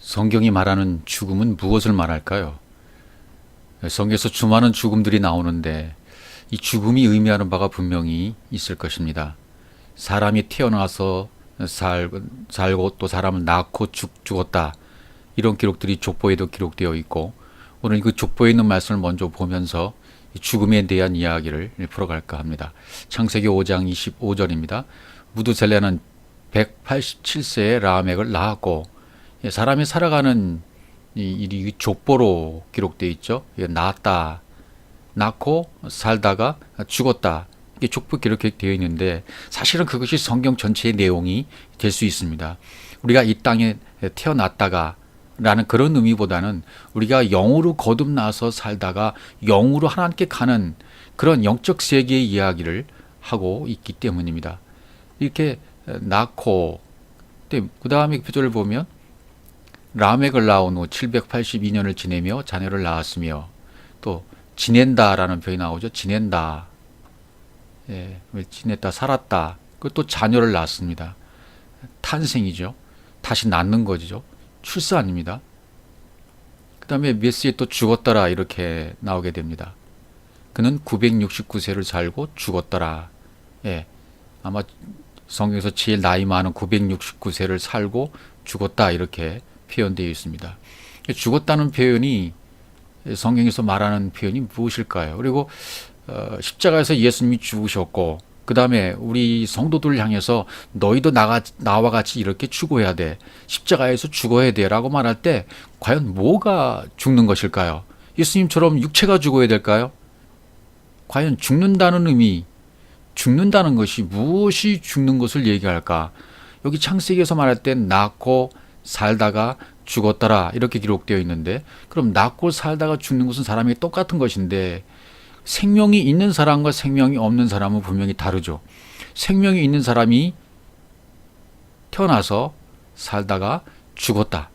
성경이 말하는 죽음은 무엇을 말할까요? 성경에서 수많은 죽음들이 나오는데 이 죽음이 의미하는 바가 분명히 있을 것입니다. 사람이 태어나서 살고 또 사람을 낳고 죽었다. 이런 기록들이 족보에도 기록되어 있고, 오늘 그 족보에 있는 말씀을 먼저 보면서 죽음에 대한 이야기를 풀어갈까 합니다. 창세기 5장 25절입니다. 무두셀레는 187세에 라멕을 낳았고, 사람이 살아가는 이 족보로 기록되어 있죠. 낳았다, 낳고 살다가 죽었다. 이게 족보 기록되어 있는데 사실은 그것이 성경 전체의 내용이 될 수 있습니다. 우리가 이 땅에 태어났다가 라는 그런 의미보다는 우리가 영으로 거듭나서 살다가 영으로 하나님께 가는 그런 영적 세계의 이야기를 하고 있기 때문입니다. 이렇게 낳고, 그 다음에 표절을 보면 라멕을 낳은 후 782년을 지내며 자녀를 낳았으며, 또 지낸다라는 표현이 나오죠. 지낸다. 지냈다, 살았다. 그리고 또 자녀를 낳았습니다. 탄생이죠. 다시 낳는 거죠. 출산입니다. 그 다음에 메시에 또 죽었더라 이렇게 나오게 됩니다. 그는 969세를 살고 죽었더라. 아마 성경에서 제일 나이 많은 969세를 살고 죽었다 이렇게 표현되어 있습니다. 죽었다는 표현이 성경에서 말하는 표현이 무엇일까요? 그리고 십자가에서 예수님이 죽으셨고, 그 다음에 우리 성도들을 향해서 너희도 나와 같이 이렇게 죽어야 돼, 십자가에서 죽어야 돼 라고 말할 때 과연 뭐가 죽는 것일까요? 예수님처럼 육체가 죽어야 될까요? 과연 죽는다는 의미, 죽는다는 것이 무엇이 죽는 것을 얘기할까? 여기 창세기에서 말할 때 낳고 살다가 죽었더라 이렇게 기록되어 있는데, 그럼 낳고 살다가 죽는 것은 사람이 똑같은 것인데 생명이 있는 사람과 생명이 없는 사람은 분명히 다르죠. 생명이 있는 사람이 태어나서 살다가 죽었다.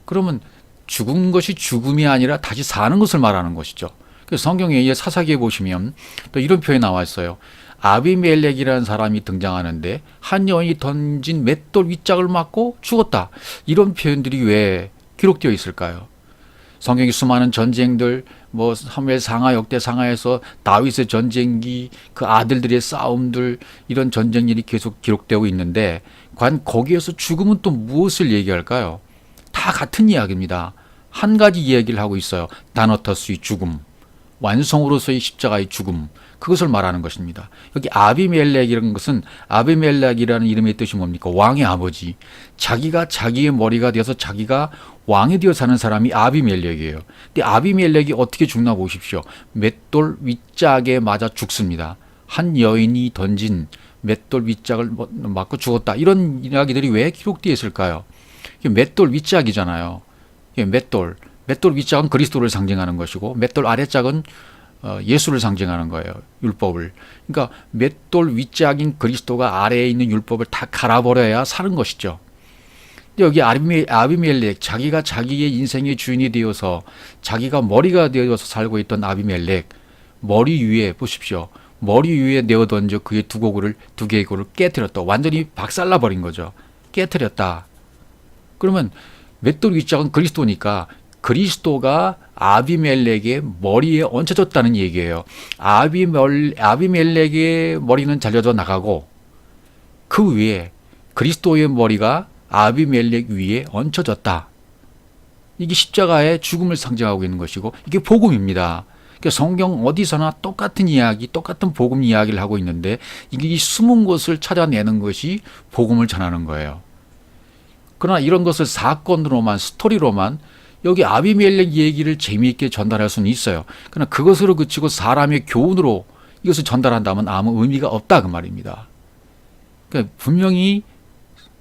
그러면 죽은 것이 죽음이 아니라 다시 사는 것을 말하는 것이죠. 그래서 성경에 사사기에 보시면 또 이런 표현이 나와 있어요. 아비멜렉이라는 사람이 등장하는데 한 여인이 던진 맷돌 윗짝을 맞고 죽었다. 이런 표현들이 왜 기록되어 있을까요? 성경의 수많은 전쟁들, 사무엘 상하, 역대 상하에서 다윗의 전쟁기, 그 아들들의 싸움들, 이런 전쟁일이 계속 기록되고 있는데 과연 거기에서 죽음은 또 무엇을 얘기할까요? 다 같은 이야기입니다. 한 가지 이야기를 하고 있어요. 다너터스의 죽음, 완성으로서의 십자가의 죽음, 그것을 말하는 것입니다. 여기 아비멜렉이라는 것은, 아비멜렉이라는 이름의 뜻이 뭡니까? 왕의 아버지. 자기가 자기의 머리가 되어서 자기가 왕이 되어 사는 사람이 아비멜렉이에요. 근데 아비멜렉이 어떻게 죽나 보십시오. 맷돌 윗짝에 맞아 죽습니다. 한 여인이 던진 맷돌 윗짝을 맞고 죽었다. 이런 이야기들이 왜 기록되어 있을까요? 맷돌 윗짝이잖아요. 맷돌 윗짝은 그리스도를 상징하는 것이고, 맷돌 아랫짝은 예수를 상징하는 거예요. 율법을. 그러니까 맷돌 윗짝인 그리스도가 아래에 있는 율법을 다 갈아버려야 사는 것이죠. 근데 여기 아비멜렉, 자기가 자기의 인생의 주인이 되어서 자기가 머리가 되어서 살고 있던 아비멜렉, 머리 위에 보십시오. 머리 위에 내어던져 그의 두 개의 골을 깨뜨렸다. 완전히 박살나버린 거죠. 깨뜨렸다. 그러면 맷돌 윗짝은 그리스도니까 그리스도가 아비멜렉의 머리에 얹혀졌다는 얘기예요. 아비멜렉의 머리는 잘려져 나가고 그 위에 그리스도의 머리가 아비멜렉 위에 얹혀졌다. 이게 십자가의 죽음을 상징하고 있는 것이고, 이게 복음입니다. 그러니까 성경 어디서나 똑같은 이야기, 똑같은 복음 이야기를 하고 있는데, 이게 숨은 것을 찾아내는 것이 복음을 전하는 거예요. 그러나 이런 것을 사건으로만, 스토리로만 여기 아비멜렉 얘기를 재미있게 전달할 수는 있어요. 그러나 그것으로 그치고 사람의 교훈으로 이것을 전달한다면 아무 의미가 없다 그 말입니다. 그러니까 분명히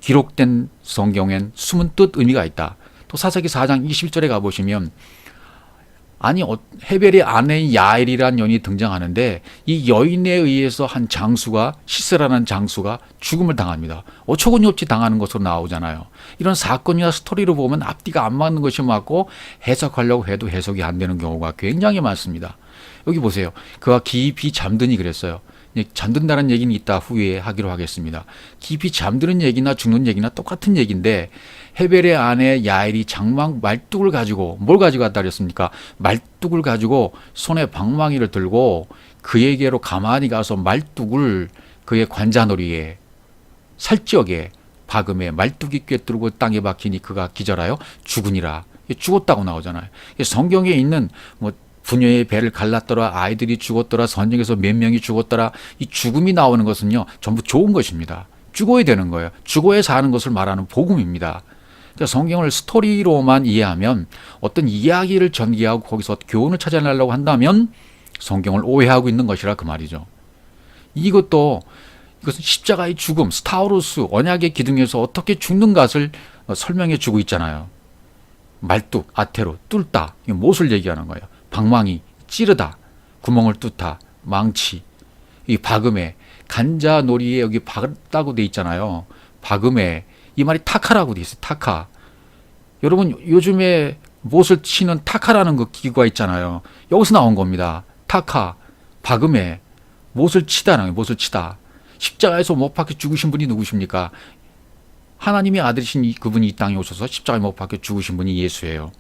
기록된 성경엔 숨은 뜻, 의미가 있다. 또 사사기 4장 21절에 가보시면, 헤벨의 아내인 야엘이라는 여인이 등장하는데 이 여인에 의해서 한 장수가, 시스라는 장수가 죽음을 당합니다. 어처구니 없이 당하는 것으로 나오잖아요. 이런 사건이나 스토리로 보면 앞뒤가 안 맞는 것이 맞고 해석하려고 해도 해석이 안 되는 경우가 굉장히 많습니다. 여기 보세요. 그가 깊이 잠드니 그랬어요. 잠든다는 얘기는 이따 후에 하기로 하겠습니다. 깊이 잠드는 얘기나 죽는 얘기나 똑같은 얘기인데 헤벨의 아내 야엘이 장막 말뚝을 가지고 뭘 가지고 왔다 그랬습니까? 말뚝을 가지고 손에 방망이를 들고 그에게로 가만히 가서 말뚝을 그의 관자놀이에 살찌게 박음에 말뚝이 꿰뚫고 땅에 박히니 그가 기절하여 죽으니라. 죽었다고 나오잖아요. 성경에 있는 뭐 부녀의 배를 갈랐더라, 아이들이 죽었더라, 전쟁에서 몇 명이 죽었더라, 이 죽음이 나오는 것은요 전부 좋은 것입니다. 죽어야 되는 거예요. 죽어야 사는 것을 말하는 복음입니다. 그러니까 성경을 스토리로만 이해하면, 어떤 이야기를 전개하고 거기서 교훈을 찾아내려고 한다면 성경을 오해하고 있는 것이라 그 말이죠. 이것은 십자가의 죽음, 스타우루스 언약의 기둥에서 어떻게 죽는 것을 설명해 주고 있잖아요. 말뚝, 아테로, 뚫다, 못을 얘기하는 거예요. 방망이, 찌르다, 구멍을 뚫다, 망치, 이 박음에, 간자놀이에 여기 박다고 돼 있잖아요. 박음에, 이 말이 타카라고 돼 있어요. 타카. 여러분 요즘에 못을 치는 타카라는 그 기구가 있잖아요. 여기서 나온 겁니다. 타카, 박음에 못을 치다는 거예요. 못을 치다. 십자가에서 못 박혀 죽으신 분이 누구십니까? 하나님의 아들이신 그분이 이 땅에 오셔서 십자가에 못 박혀 죽으신 분이 예수예요.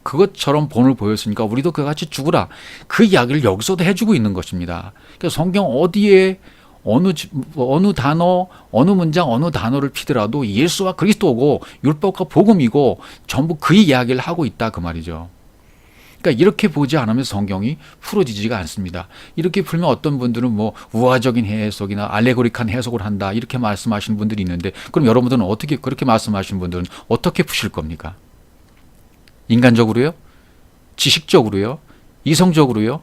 그것처럼 본을 보였으니까 우리도 그같이 죽으라. 그 이야기를 여기서도 해주고 있는 것입니다. 그래서 성경 어디에 어느 단어, 어느 문장, 어느 단어를 피더라도 예수와 그리스도고 율법과 복음이고 전부 그 이야기를 하고 있다 그 말이죠. 그러니까 이렇게 보지 않으면 성경이 풀어지지가 않습니다. 이렇게 풀면 어떤 분들은 뭐 우화적인 해석이나 알레고릭한 해석을 한다 이렇게 말씀하시는 분들이 있는데, 그럼 여러분들은 어떻게, 그렇게 말씀하시는 분들은 어떻게 푸실 겁니까? 인간적으로요? 지식적으로요? 이성적으로요?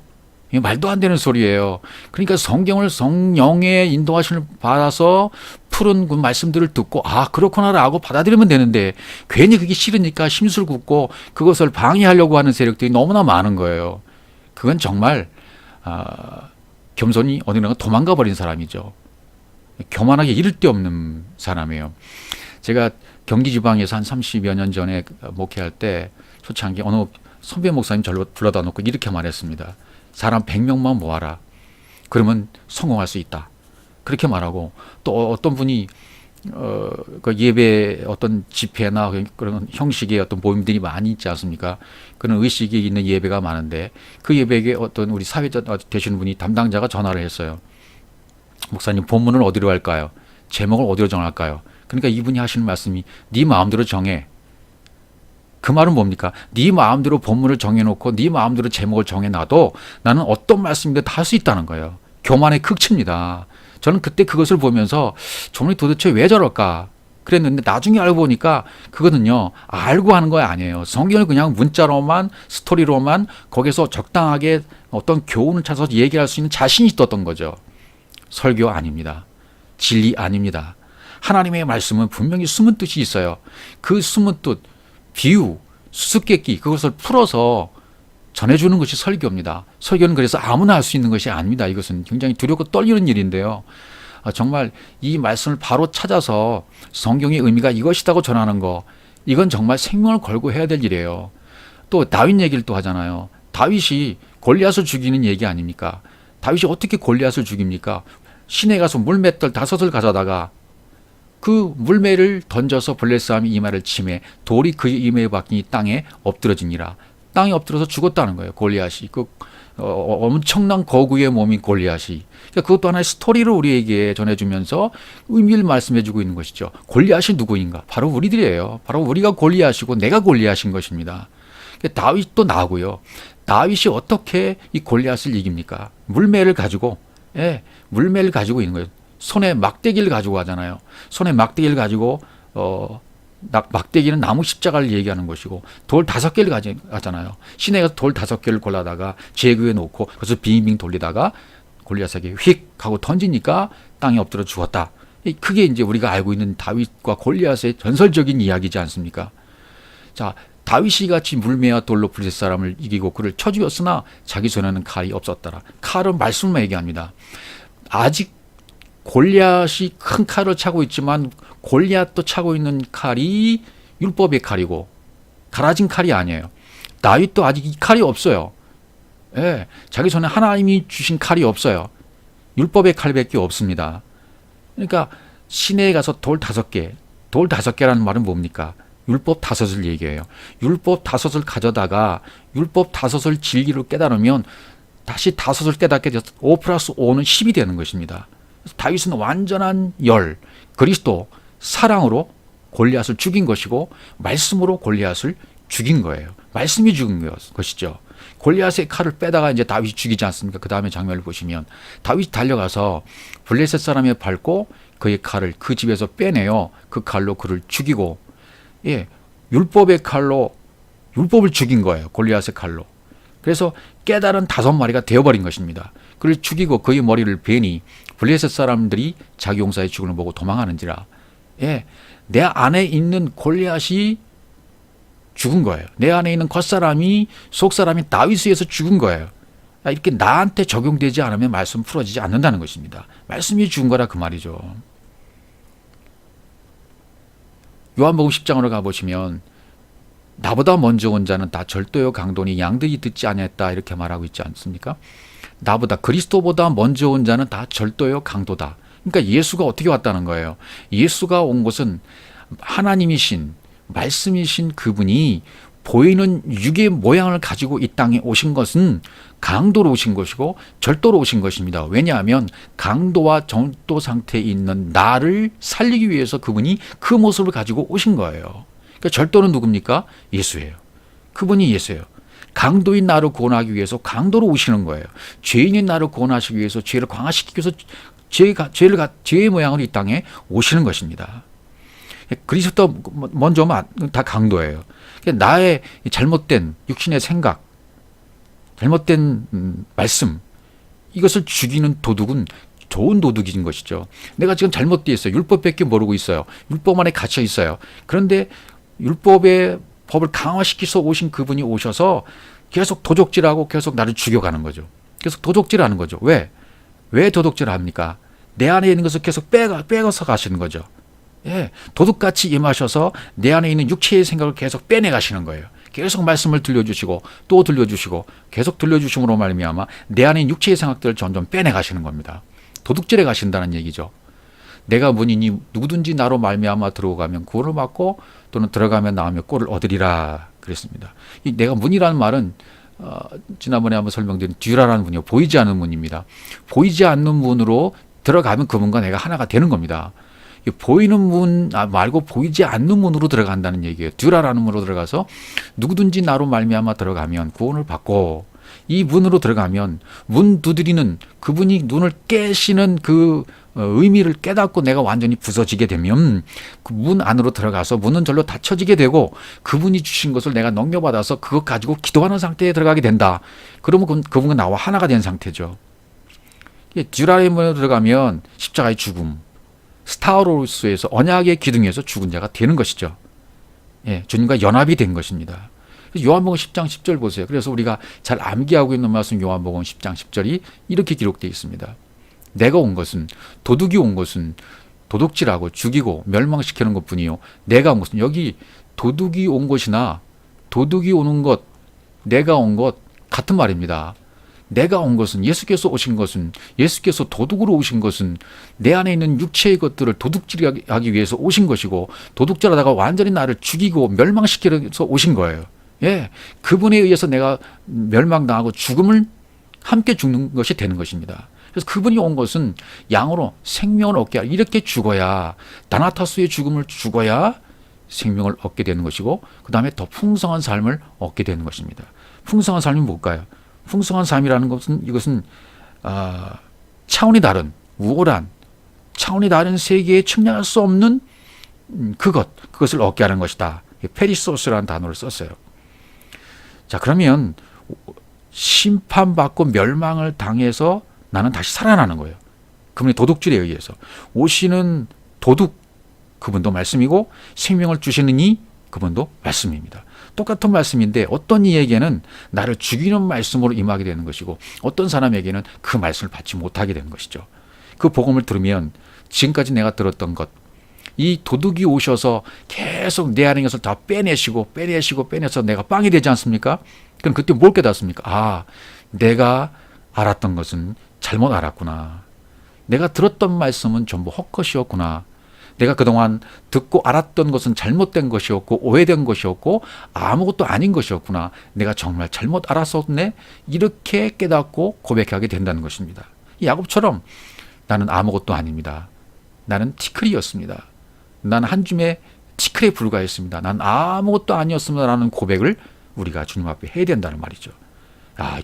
이게 말도 안 되는 소리예요. 그러니까 성경을 성령의 인도하심을 받아서 푸른 그 말씀들을 듣고 그렇구나라고 받아들이면 되는데, 괜히 그게 싫으니까 심술 굽고 그것을 방해하려고 하는 세력들이 너무나 많은 거예요. 그건 정말 겸손이 어디론가 도망가 버린 사람이죠. 교만하게 이를 데 없는 사람이에요. 제가 경기 지방에서 한 30여 년 전에 목회할 때 초창기 어느 선배 목사님 저를 불러다 놓고 이렇게 말했습니다. 사람 100명만 모아라. 그러면 성공할 수 있다. 그렇게 말하고, 또 어떤 분이 그 예배 어떤 집회나 그런 형식의 어떤 모임들이 많이 있지 않습니까? 그런 의식이 있는 예배가 많은데 그 예배에 어떤 우리 사회자 되시는 분이 담당자가 전화를 했어요. 목사님, 본문을 어디로 할까요? 제목을 어디로 정할까요? 그러니까 이분이 하시는 말씀이 네 마음대로 정해. 그 말은 뭡니까? 네 마음대로 본문을 정해놓고 네 마음대로 제목을 정해놔도 나는 어떤 말씀이든 다 할 수 있다는 거예요. 교만의 극치입니다. 저는 그때 그것을 보면서 저분이 도대체 왜 저럴까 그랬는데, 나중에 알고 보니까 그거는요 알고 하는 거 아니에요. 성경을 그냥 문자로만, 스토리로만 거기서 적당하게 어떤 교훈을 찾아서 얘기할 수 있는 자신이 있었던 거죠. 설교 아닙니다. 진리 아닙니다. 하나님의 말씀은 분명히 숨은 뜻이 있어요. 그 숨은 뜻, 비유, 수수께끼, 그것을 풀어서 전해주는 것이 설교입니다. 설교는 그래서 아무나 할 수 있는 것이 아닙니다. 이것은 굉장히 두렵고 떨리는 일인데요. 정말 이 말씀을 바로 찾아서 성경의 의미가 이것이라고 전하는 거, 이건 정말 생명을 걸고 해야 될 일이에요. 또 다윗 얘기를 또 하잖아요. 다윗이 골리앗을 죽이는 얘기 아닙니까? 다윗이 어떻게 골리앗을 죽입니까? 시내에 가서 물맷돌 5을 가져다가 그 물매를 던져서 블레셋 이마를 치매 돌이 그의 이마에 박히니 땅에 엎드러지니라. 땅에 엎드려서 죽었다는 거예요. 골리앗이. 엄청난 거구의 몸인 골리앗이. 그러니까 그것도 하나의 스토리를 우리에게 전해주면서 의미를 말씀해주고 있는 것이죠. 골리앗이 누구인가? 바로 우리들이에요. 바로 우리가 골리앗이고 내가 골리앗인 것입니다. 그러니까 다윗도 나고요. 다윗이 어떻게 이 골리앗을 이깁니까? 물매를 가지고, 물매를 가지고 있는 거예요. 손에 막대기를 가지고 하잖아요. 손에 막대기를 가지고 막대기는 나무 십자가를 얘기하는 것이고, 돌 5개를 가져가잖아요. 시내에 가서 돌 5개를 골라다가 제구에 놓고 그래서 빙빙 돌리다가 골리앗에게 휙 하고 던지니까 땅에 엎드려 죽었다. 그게 이제 우리가 알고 있는 다윗과 골리앗의 전설적인 이야기지 않습니까? 자, 다윗이 같이 물매와 돌로 블레셋 사람을 이기고 그를 쳐 죽였으나 자기 손에는 칼이 없었더라. 칼은 말씀만 얘기합니다. 아직 골리앗이 큰 칼을 차고 있지만 골리앗도 차고 있는 칼이 율법의 칼이고 갈아진 칼이 아니에요. 다윗도 아직 이 칼이 없어요. 자기 손에 하나님이 주신 칼이 없어요. 율법의 칼밖에 없습니다. 그러니까 시내에 가서 돌 5개, 돌 5개라는 말은 뭡니까? 율법 5을 얘기해요. 율법 5을 가져다가 율법 5을 진리로 깨달으면 다시 5을 깨닫게 돼서 5 플러스 5는 10이 되는 것입니다. 그래서 다윗은 완전한 열, 그리스도, 사랑으로 골리앗을 죽인 것이고 말씀으로 골리앗을 죽인 거예요. 말씀이 죽인 것이죠. 골리앗의 칼을 빼다가 이제 다윗이 죽이지 않습니까? 그 다음에 장면을 보시면 다윗이 달려가서 블레셋 사람에 밟고 그의 칼을 그 집에서 빼내요. 그 칼로 그를 죽이고, 예, 율법의 칼로 율법을 죽인 거예요. 골리앗의 칼로. 그래서 깨달은 5마리가 되어버린 것입니다. 그를 죽이고 그의 머리를 베니 블레셋 사람들이 자기 용사의 죽음을 보고 도망하는지라. 예, 내 안에 있는 골리앗이 죽은 거예요. 내 안에 있는 겉사람이, 속사람이 다윗에 의해서 죽은 거예요. 이렇게 나한테 적용되지 않으면 말씀 풀어지지 않는다는 것입니다. 말씀이 죽은 거라 그 말이죠. 요한복음 10장으로 가보시면 나보다 먼저 온 자는 다 절도요 강도니 양들이 듣지 아니했다 이렇게 말하고 있지 않습니까? 나보다, 그리스도보다 먼저 온 자는 다 절도요 강도다. 그러니까 예수가 어떻게 왔다는 거예요? 예수가 온 것은 하나님이신, 말씀이신 그분이 보이는 육의 모양을 가지고 이 땅에 오신 것은 강도로 오신 것이고 절도로 오신 것입니다. 왜냐하면 강도와 절도 상태에 있는 나를 살리기 위해서 그분이 그 모습을 가지고 오신 거예요. 그러니까 절도는 누굽니까? 예수예요. 그분이 예수예요. 강도인 나를 구원하기 위해서 강도로 오시는 거예요. 죄인인 나를 구원하시기 위해서 죄를 강화시키기 위해서 죄의 모양으로 이 땅에 오시는 것입니다. 그리스도 먼저 오면 다 강도예요. 나의 잘못된 육신의 생각, 잘못된 말씀, 이것을 죽이는 도둑은 좋은 도둑인 것이죠. 내가 지금 잘못되어 있어요. 율법밖에 모르고 있어요. 율법 안에 갇혀 있어요. 그런데 율법의 법을 강화시켜서 오신 그분이 오셔서 계속 도둑질하고 계속 나를 죽여가는 거죠. 계속 도둑질하는 거죠. 왜 도둑질을 합니까? 내 안에 있는 것을 계속 빼가서 가시는 거죠. 예, 도둑같이 임하셔서 내 안에 있는 육체의 생각을 계속 빼내가시는 거예요. 계속 말씀을 들려주시고 또 들려주시고 계속 들려주심으로 말미암아 내 안에 있는 육체의 생각들을 점점 빼내가시는 겁니다. 도둑질해 가신다는 얘기죠. 내가 문이니 누구든지 나로 말미암아 들어가면 구원을 받고 또는 들어가면 나오며 꼴을 얻으리라 그랬습니다. 이 내가 문이라는 말은 지난번에 한번 설명드린 듀라라는 문이요, 보이지 않는 문입니다. 보이지 않는 문으로 들어가면 그 문과 내가 하나가 되는 겁니다. 보이는 문 말고 보이지 않는 문으로 들어간다는 얘기예요. 듀라라는 문으로 들어가서 누구든지 나로 말미암아 들어가면 구원을 받고, 이 문으로 들어가면 문 두드리는 그분이 눈을 깨시는 그 의미를 깨닫고 내가 완전히 부서지게 되면 그 문 안으로 들어가서 문은 절로 닫혀지게 되고 그분이 주신 것을 내가 넘겨받아서 그것 가지고 기도하는 상태에 들어가게 된다. 그러면 그분은 나와 하나가 된 상태죠. 듀라의 문으로 들어가면 십자가의 죽음, 스타로스에서 언약의 기둥에서 죽은 자가 되는 것이죠. 예, 주님과 연합이 된 것입니다. 요한복음 10장 10절 보세요. 그래서 우리가 잘 암기하고 있는 말씀 요한복음 10장 10절이 이렇게 기록되어 있습니다. 내가 온 것은, 도둑이 온 것은 도둑질하고 죽이고 멸망시키는 것뿐이요, 내가 온 것은, 여기 도둑이 온 것이나 도둑이 오는 것, 내가 온 것 같은 말입니다. 내가 온 것은, 예수께서 오신 것은, 예수께서 도둑으로 오신 것은 내 안에 있는 육체의 것들을 도둑질하기 위해서 오신 것이고, 도둑질하다가 완전히 나를 죽이고 멸망시키려서 오신 거예요. 예, 그분에 의해서 내가 멸망당하고 죽음을 함께 죽는 것이 되는 것입니다. 그래서 그분이 온 것은 양으로 생명을 얻게 하라. 이렇게 죽어야, 다나타수의 죽음을 죽어야 생명을 얻게 되는 것이고, 그 다음에 더 풍성한 삶을 얻게 되는 것입니다. 풍성한 삶이 뭘까요? 풍성한 삶이라는 것은, 이것은 차원이 다른, 우월한, 차원이 다른 세계에 측량할 수 없는 그것을 얻게 하는 것이다. 페리소스라는 단어를 썼어요. 자, 그러면 심판받고 멸망을 당해서 나는 다시 살아나는 거예요. 그분의 도둑질에 의해서. 오시는 도둑, 그분도 말씀이고, 생명을 주시는 이, 그분도 말씀입니다. 똑같은 말씀인데 어떤 이에게는 나를 죽이는 말씀으로 임하게 되는 것이고, 어떤 사람에게는 그 말씀을 받지 못하게 되는 것이죠. 그 복음을 들으면 지금까지 내가 들었던 것, 이 도둑이 오셔서 계속 내 안에 것을 다 빼내서 내가 빵이 되지 않습니까? 그럼 그때 뭘 깨닫습니까? 아, 내가 알았던 것은 잘못 알았구나. 내가 들었던 말씀은 전부 헛것이었구나. 내가 그동안 듣고 알았던 것은 잘못된 것이었고 오해된 것이었고 아무것도 아닌 것이었구나. 내가 정말 잘못 알았었네. 이렇게 깨닫고 고백하게 된다는 것입니다. 야곱처럼 나는 아무것도 아닙니다. 나는 티끌이었습니다. 나는 한 줌의 티끌에 불과했습니다. 난 아무것도 아니었습니다라는 고백을 우리가 주님 앞에 해야 된다는 말이죠.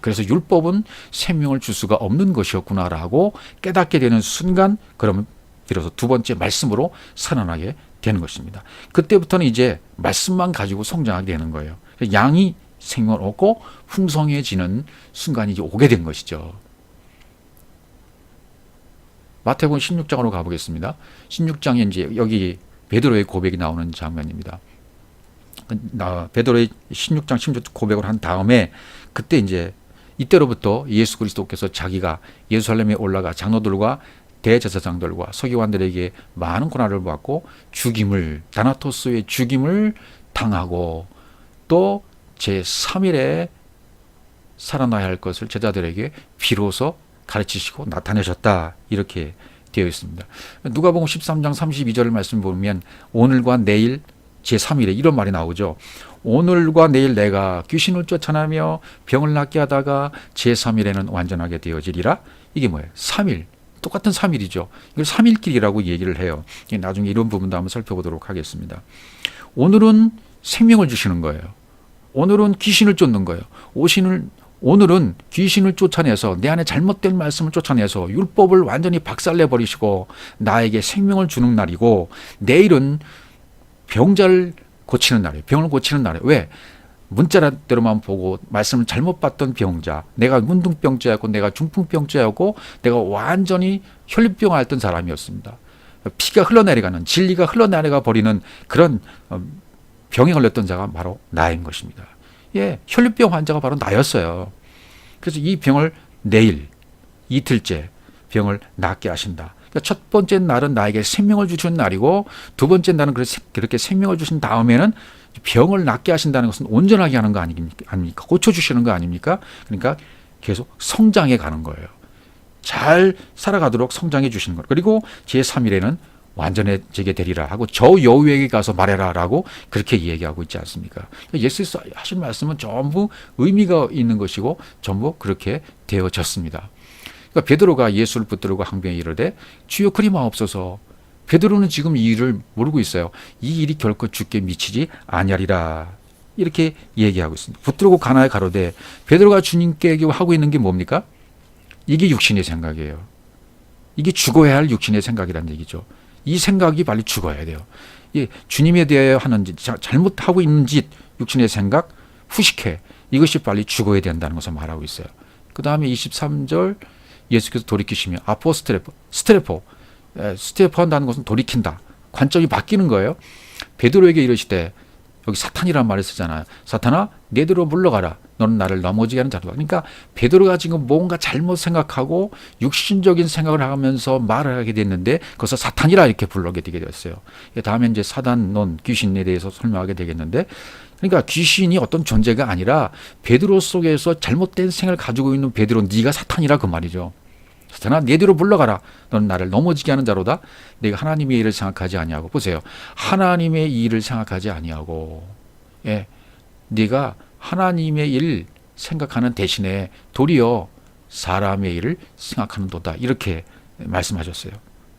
그래서 율법은 생명을 줄 수가 없는 것이었구나라고 깨닫게 되는 순간, 그러면 비로소 두 번째 말씀으로 살아나게 되는 것입니다. 그때부터는 이제 말씀만 가지고 성장하게 되는 거예요. 양이 생명을 얻고 풍성해지는 순간이 이제 오게 된 것이죠. 마태복음 16장으로 가보겠습니다. 16장에 이제 여기 베드로의 고백이 나오는 장면입니다. 베드로의 16장 16 고백을 한 다음에 그때 이제 이때로부터 예수 그리스도께서 자기가 예루살렘에 올라가 장로들과 대제사장들과 서기관들에게 많은 고난을 받고 죽임을, 다나토스의 죽임을 당하고 또 제3일에 살아나야 할 것을 제자들에게 비로소 가르치시고 나타내셨다, 이렇게 되어 있습니다. 누가복음 13장 32절 말씀 보면 오늘과 내일 제3일에 이런 말이 나오죠. 오늘과 내일 내가 귀신을 쫓아내며 병을 낫게 하다가 제3일에는 완전하게 되어지리라. 이게 뭐예요? 3일. 똑같은 3일이죠. 이걸 3일길이라고 얘기를 해요. 나중에 이런 부분도 한번 살펴보도록 하겠습니다. 오늘은 생명을 주시는 거예요. 오늘은 귀신을 쫓는 거예요. 오늘은 귀신을 쫓아내서 내 안에 잘못된 말씀을 쫓아내서 율법을 완전히 박살내버리시고 나에게 생명을 주는 날이고, 내일은 병자를 고치는 날이에요. 병을 고치는 날이에요. 왜? 문자대로만 보고 말씀을 잘못 봤던 병자, 내가 문둥병자였고 내가 중풍병자였고 내가 완전히 혈류병 앓던 사람이었습니다. 피가 흘러내려가는, 진리가 흘러내려가 버리는 그런 병에 걸렸던 자가 바로 나인 것입니다. 혈류병 환자가 바로 나였어요. 그래서 이 병을 내일, 이틀째 병을 낫게 하신다. 그러니까 첫 번째 날은 나에게 생명을 주시는 날이고, 두 번째 날은 그렇게 생명을 주신 다음에는 병을 낫게 하신다는 것은 온전하게 하는 거 아닙니까? 고쳐주시는 거 아닙니까? 그러니까 계속 성장해 가는 거예요. 잘 살아가도록 성장해 주시는 거예요. 그리고 제3일에는 완전해지게 되리라 하고 저 여우에게 가서 말해라 라고 그렇게 얘기하고 있지 않습니까? 예수께서 하신 말씀은 전부 의미가 있는 것이고 전부 그렇게 되어졌습니다. 그러니까 베드로가 예수를 붙들고 항변에 이르되 주여 그리 마옵소서. 베드로는 지금 이 일을 모르고 있어요. 이 일이 결코 주께 미치지 아니하리라, 이렇게 얘기하고 있습니다. 붙들고 가나에 가로되, 베드로가 주님께 하고 있는 게 뭡니까? 이게 육신의 생각이에요. 이게 죽어야 할 육신의 생각이라는 얘기죠. 이 생각이 빨리 죽어야 돼요. 주님에 대하여 하는 짓, 잘못하고 있는 짓, 육신의 생각, 후식회, 이것이 빨리 죽어야 된다는 것을 말하고 있어요. 그 다음에 23절 예수께서 돌이키시며 스테포 한다는 것은 돌이킨다. 관점이 바뀌는 거예요. 베드로에게 이르시되, 여기 사탄이라는 말을 쓰잖아요. 사탄아, 내대로 물러가라. 너는 나를 넘어지게 하는 자로다. 그러니까 베드로가 지금 뭔가 잘못 생각하고 육신적인 생각을 하면서 말을 하게 됐는데 그것을 사탄이라 이렇게 불러게 되게 됐어요. 다음에 이제 사단론, 귀신에 대해서 설명하게 되겠는데, 그러니까 귀신이 어떤 존재가 아니라 베드로 속에서 잘못된 생각을 가지고 있는 베드로, 네가 사탄이라 그 말이죠. 사탄아, 내 뒤로 물러가라. 너는 나를 넘어지게 하는 자로다. 내가 하나님의 일을 생각하지 아니하고, 보세요. 하나님의 일을 생각하지 아니하고, 네가 하나님의 일 생각하는 대신에 도리어 사람의 일을 생각하는도다. 이렇게 말씀하셨어요.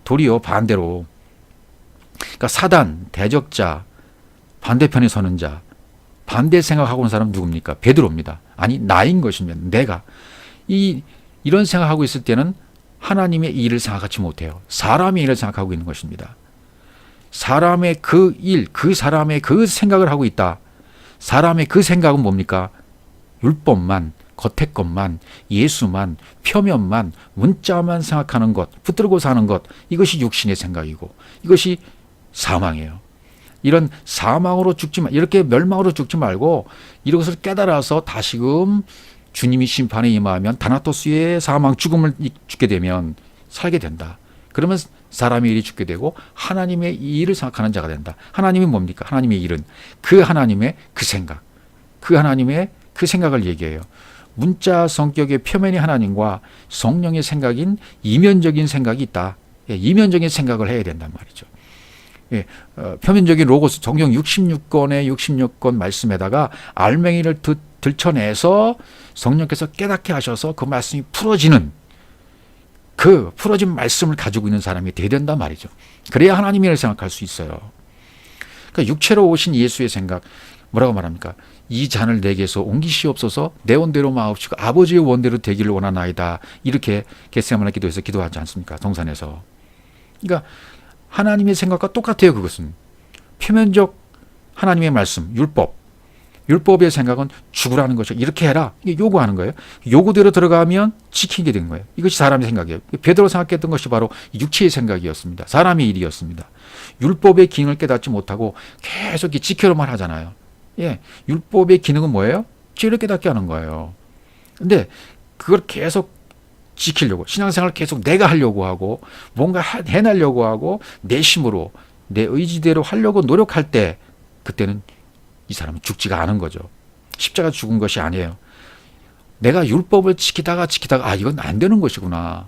도리어 반대로. 그러니까 사단, 대적자, 반대편에 서는 자, 반대 생각하고 있는 사람 누굽니까? 베드로입니다. 아니, 나인 것이면 내가. 이런 생각하고 있을 때는 하나님의 일을 생각하지 못해요. 사람의 일을 생각하고 있는 것입니다. 사람의 그 일, 그 사람의 그 생각을 하고 있다. 사람의 그 생각은 뭡니까? 율법만, 겉의 것만, 예수만, 표면만, 문자만 생각하는 것, 붙들고 사는 것, 이것이 육신의 생각이고 이것이 사망이에요. 이런 사망으로 죽지 말, 이렇게 멸망으로 죽지 말고 이것을 깨달아서 다시금 주님이 심판에 임하면 다나토스의 사망, 죽음을 죽게 되면 살게 된다. 그러면 사람의 일이 죽게 되고 하나님의 일을 생각하는 자가 된다. 하나님이 뭡니까? 하나님의 일은 그 하나님의 그 생각, 그 하나님의 그 생각을 얘기해요. 문자 성격의 표면이 하나님과 성령의 생각인 이면적인 생각이 있다. 예, 이면적인 생각을 해야 된단 말이죠. 예, 표면적인 로고스 성경 66권의 66권 말씀에다가 알맹이를 들춰내서 성령께서 깨닫게 하셔서 그 말씀이 풀어지는 그 풀어진 말씀을 가지고 있는 사람이 돼야 된단 말이죠. 그래야 하나님이라고 생각할 수 있어요. 그러니까 육체로 오신 예수의 생각 뭐라고 말합니까? 이 잔을 내게서 옮기시옵소서 내 원대로 마옵시고 아버지의 원대로 되기를 원하나이다. 이렇게 겟세마네 기도에서 기도하지 않습니까? 동산에서. 그러니까 하나님의 생각과 똑같아요. 그것은 표면적 하나님의 말씀, 율법의 생각은 죽으라는 것이죠. 이렇게 해라. 이게 요구하는 거예요. 요구대로 들어가면 지키게 된 거예요. 이것이 사람의 생각이에요. 베드로가 생각했던 것이 바로 육체의 생각이었습니다. 사람의 일이었습니다. 율법의 기능을 깨닫지 못하고 계속 지켜로만 하잖아요. 예, 율법의 기능은 뭐예요? 죄를 깨닫게 하는 거예요. 근데 그걸 계속 지키려고 신앙생활을 계속 내가 하려고 하고 뭔가 해내려고 하고 내 힘으로 내 의지대로 하려고 노력할 때 그때는 이 사람은 죽지가 않은 거죠. 십자가 죽은 것이 아니에요. 내가 율법을 지키다가 이건 안 되는 것이구나.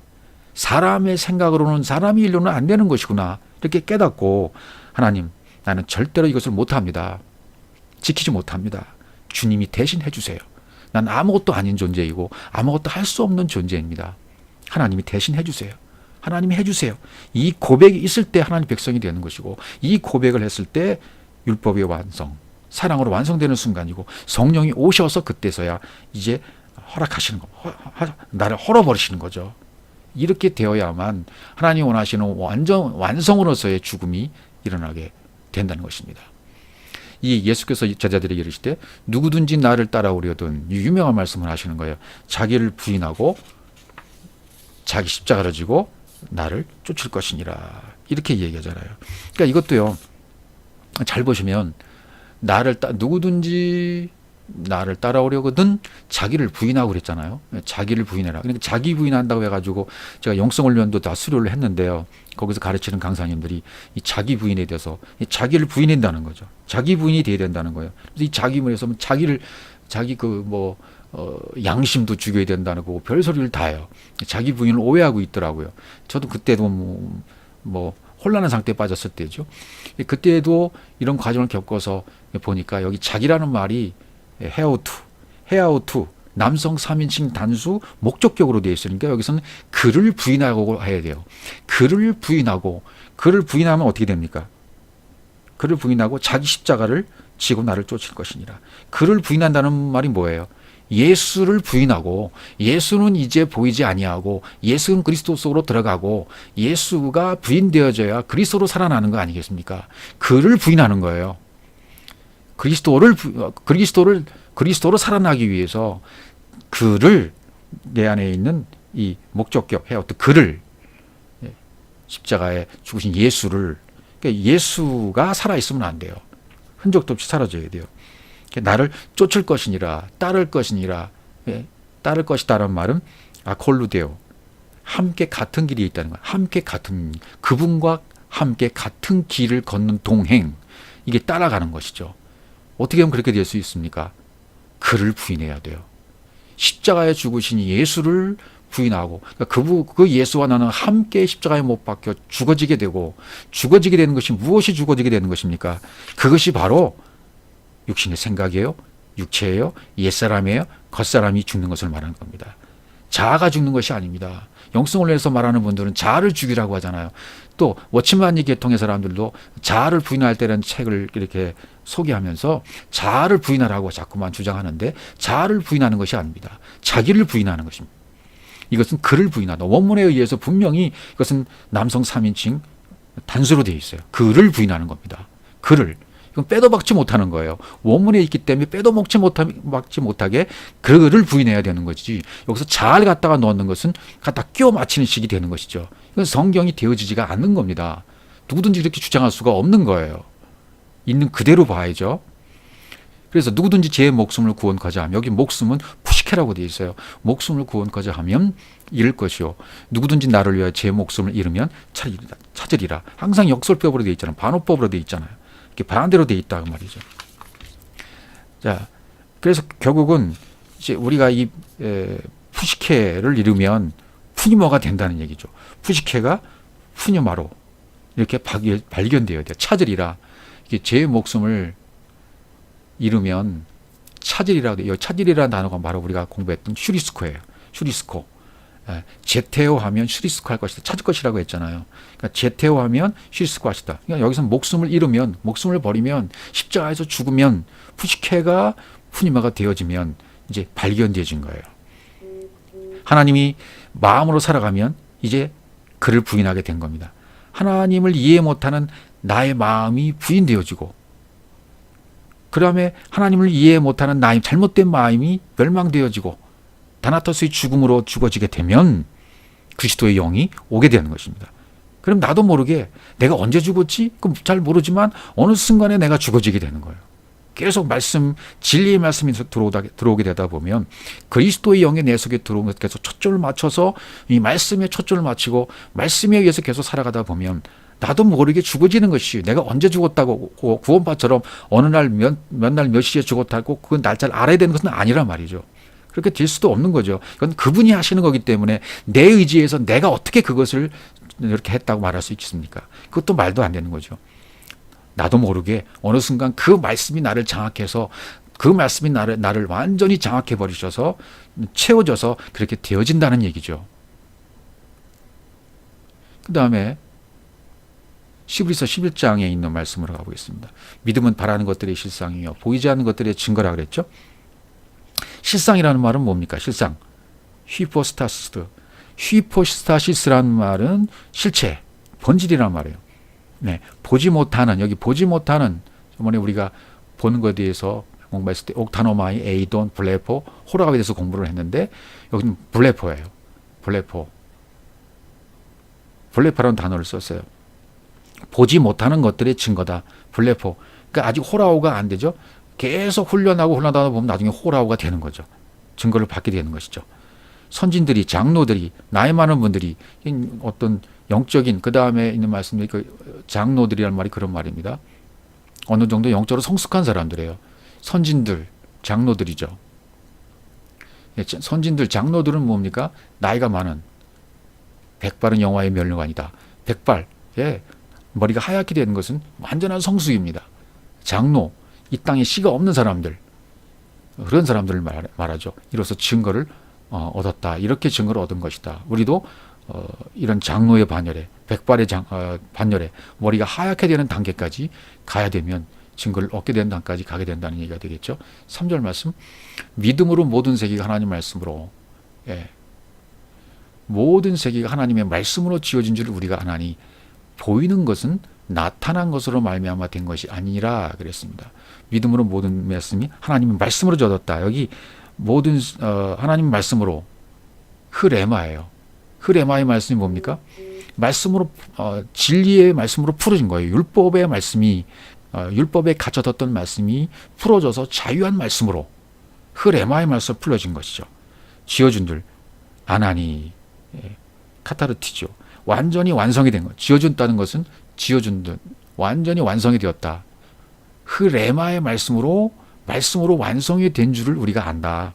사람의 생각으로는 사람의 일로는 안 되는 것이구나. 이렇게 깨닫고 하나님 나는 절대로 이것을 못합니다. 지키지 못합니다. 주님이 대신 해주세요. 난 아무것도 아닌 존재이고 아무것도 할 수 없는 존재입니다. 하나님이 대신 해주세요. 하나님이 해주세요. 이 고백이 있을 때 하나님 백성이 되는 것이고 이 고백을 했을 때 율법의 완성, 사랑으로 완성되는 순간이고 성령이 오셔서 그때서야 이제 허락하시는 거, 나를 헐어버리시는 거죠. 이렇게 되어야만 하나님이 원하시는 완성으로서의 죽음이 일어나게 된다는 것입니다. 이 예수께서 제자들에게 이르시되 누구든지 나를 따라오려든 유명한 말씀을 하시는 거예요. 자기를 부인하고 자기 십자가를 지고 나를 쫓을 것이니라. 이렇게 얘기하잖아요. 그러니까 이것도요. 잘 보시면 누구든지 나를 따라오려거든 자기를 부인하고 그랬잖아요. 자기를 부인해라. 그러니까 자기 부인한다고 해가지고 제가 영성훈련도 다 수료를 했는데요. 거기서 가르치는 강사님들이 이 자기 부인에 대해서 자기를 부인한다는 거죠. 자기 부인이 돼야 된다는 거예요. 그래서 이 자기 부인에서 자기 양심도 죽여야 된다는 거고 별소리를 다 해요. 자기 부인을 오해하고 있더라고요. 저도 그때도 혼란한 상태에 빠졌을 때죠. 그때도 이런 과정을 겪어서 보니까 여기 자기라는 말이 헤아우투 남성 3인칭 단수 목적격으로 되어 있으니까 여기서는 그를 부인하고 해야 돼요. 그를 부인하면 어떻게 됩니까? 그를 부인하고 자기 십자가를 지고 나를 쫓을 것이니라. 그를 부인한다는 말이 뭐예요? 예수를 부인하고 예수는 이제 보이지 아니하고 예수는 그리스도 속으로 들어가고 예수가 부인되어져야 그리스도로 살아나는 거 아니겠습니까? 그를 부인하는 거예요. 그리스도로 살아나기 위해서 그를 내 안에 있는 이 목적격 그를 십자가에 죽으신 예수를 그러니까 예수가 살아 있으면 안 돼요. 흔적도 없이 사라져야 돼요. 나를 쫓을 것이니라 따를 것이니라 따를 것이다라는 말은 콜루데오 함께 같은 길이 있다는 거예요. 함께 같은 그분과 함께 같은 길을 걷는 동행 이게 따라가는 것이죠. 어떻게 하면 그렇게 될 수 있습니까? 그를 부인해야 돼요. 십자가에 죽으신 예수를 부인하고 그러니까 그 예수와 나는 함께 십자가에 못 박혀 죽어지게 되고 죽어지게 되는 것이 무엇이 죽어지게 되는 것입니까? 그것이 바로 육신의 생각이에요. 육체예요. 옛사람이에요. 겉사람이 죽는 것을 말하는 겁니다. 자아가 죽는 것이 아닙니다. 영성훈련에서 말하는 분들은 자아를 죽이라고 하잖아요. 또 워치만리 계통의 사람들도 자아를 부인할 때라는 책을 이렇게 소개하면서 자아를 부인하라고 자꾸만 주장하는데 자아를 부인하는 것이 아닙니다. 자기를 부인하는 것입니다. 이것은 그를 부인하다. 원문에 의해서 분명히 이것은 남성 3인칭 단수로 되어 있어요. 그를 부인하는 겁니다. 그를. 이건 빼도 박지 못하는 거예요. 원문에 있기 때문에 빼도 박지 못하게 그를 부인해야 되는 거지. 여기서 자를 갖다가 넣는 것은 갖다 끼워 맞히는 식이 되는 것이죠. 이건 성경이 되어지지가 않는 겁니다. 누구든지 그렇게 주장할 수가 없는 거예요. 있는 그대로 봐야죠. 그래서 누구든지 제 목숨을 구원하자 하면 여기 목숨은 푸시케라고 되어 있어요. 목숨을 구원하자 하면 잃을 것이요. 누구든지 나를 위하여 제 목숨을 잃으면 찾으리라. 항상 역설법으로 되어 있잖아요. 반어법으로 되어 있잖아요. 이렇게 반대로 되어 있다 그 말이죠. 자, 그래서 결국은 이제 우리가 이 푸시케를 이루면 푸니머가 된다는 얘기죠. 푸시케가 푸니마로 이렇게 발견되어야 돼요. 찾으리라. 이게 제 목숨을 이루면 찾으리라. 이 찾으리라는 단어가 바로 우리가 공부했던 슈리스코예요. 슈리스코. 제테오 하면 슈리스코 할 것이다. 찾을 것이라고 했잖아요. 그러니까 제테오 하면 슈리스코 하시다. 그러니까 여기서 목숨을 잃으면, 목숨을 버리면, 십자가에서 죽으면, 푸시케가 푸니마가 되어지면 이제 발견되어진 거예요. 하나님이 마음으로 살아가면 이제 그를 부인하게 된 겁니다. 하나님을 이해 못하는 나의 마음이 부인되어지고, 그 다음에 하나님을 이해 못하는 나의 잘못된 마음이 멸망되어지고, 다나토스의 죽음으로 죽어지게 되면 그리스도의 영이 오게 되는 것입니다. 그럼 나도 모르게 내가 언제 죽었지? 그럼 잘 모르지만 어느 순간에 내가 죽어지게 되는 거예요. 계속 진리의 말씀이 들어오게 되다 보면 그리스도의 영이 내 속에 들어오면서 계속 초점을 맞춰서 이 말씀에 초점을 맞추고 말씀에 의해서 계속 살아가다 보면 나도 모르게 죽어지는 것이, 내가 언제 죽었다고 구원파처럼 어느 날 몇 날 몇 시에 죽었다고 그 날짜를 알아야 되는 것은 아니란 말이죠. 그렇게 될 수도 없는 거죠. 이건 그분이 하시는 거기 때문에 내 의지에서 내가 어떻게 그것을 이렇게 했다고 말할 수 있겠습니까? 그것도 말도 안 되는 거죠. 나도 모르게 어느 순간 그 말씀이 나를 장악해서, 그 말씀이 나를 완전히 장악해 버리셔서 채워져서 그렇게 되어진다는 얘기죠. 그 다음에 시브리서 11장에 있는 말씀으로 가보겠습니다. 믿음은 바라는 것들의 실상이요 보이지 않는 것들의 증거라 그랬죠. 실상이라는 말은 뭡니까? 실상. 휘포스타시스라는 말은 실체, 본질이란 말이에요. 네, 보지 못하는, 여기 보지 못하는, 저번에 우리가 보는 것에 대해서 공부했을 때 옥타노마이, 에이돈, 블레포, 호라가에 대해서 공부를 했는데 여기는 블레포예요. 블레포라는 단어를 썼어요. 보지 못하는 것들의 증거다. 블레포. 그러니까 아직 호라오가 안 되죠. 계속 훈련하고 훈련하다 보면 나중에 호라오가 되는 거죠. 증거를 받게 되는 것이죠. 선진들이, 장로들이, 나이 많은 분들이 어떤 영적인, 그 다음에 있는 말씀이 그 장로들이라는 말이 그런 말입니다. 어느 정도 영적으로 성숙한 사람들이에요. 선진들, 장로들이죠. 선진들, 장로들은 뭡니까? 나이가 많은, 백발은 영화의 멸류관이다. 백발, 머리가 하얗게 되는 것은 완전한 성숙입니다. 장로, 이 땅에 씨가 없는 사람들, 그런 사람들을 말하죠. 이로써 증거를 얻었다. 이렇게 증거를 얻은 것이다. 우리도 이런 장로의 반열에, 백발의 반열에 머리가 하얗게 되는 단계까지 가야 되면 증거를 얻게 되는 단계까지 가게 된다는 얘기가 되겠죠. 3절 말씀, 믿음으로 모든 세계가 하나님 말씀으로, 모든 세계가 하나님의 말씀으로 지어진 줄 우리가 아나니 보이는 것은 나타난 것으로 말미암아 된 것이 아니라 그랬습니다. 믿음으로 모든 말씀이 하나님의 말씀으로 젖었다. 여기 모든 하나님 말씀으로, 흐레마예요. 흐레마의 말씀이 뭡니까? 말씀으로, 진리의 말씀으로 풀어진 거예요. 율법의 말씀이, 율법에 갇혀뒀던 말씀이 풀어져서 자유한 말씀으로, 흐레마의 말씀으로 풀어진 것이죠. 지어준들 아나니, 카타르티죠. 완전히 완성이 된 것. 지어준다는 것은 지어준들 완전히 완성이 되었다. 흐레마의 말씀으로 완성이 된 줄을 우리가 안다.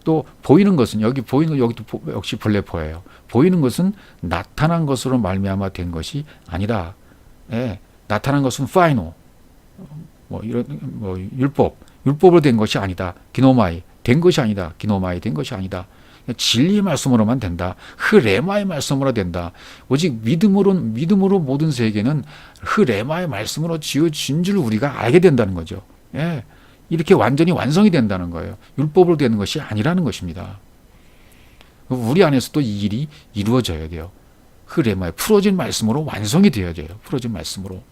또 보이는 것은, 여기 보이는, 여기도 역시 블레포예요. 보이는 것은 나타난 것으로 말미암아 된 것이 아니라, 나타난 것은 파이노, 율법으로 된 것이 아니다. 기노마이 된 것이 아니다. 기노마이 된 것이 아니다. 진리의 말씀으로만 된다. 흐레마의 말씀으로 된다. 오직 믿음으로 모든 세계는 흐레마의 말씀으로 지어진 줄 우리가 알게 된다는 거죠. 이렇게 완전히 완성이 된다는 거예요. 율법으로 되는 것이 아니라는 것입니다. 우리 안에서도 이 일이 이루어져야 돼요. 흐레마의 풀어진 말씀으로 완성이 되어야 돼요. 풀어진 말씀으로.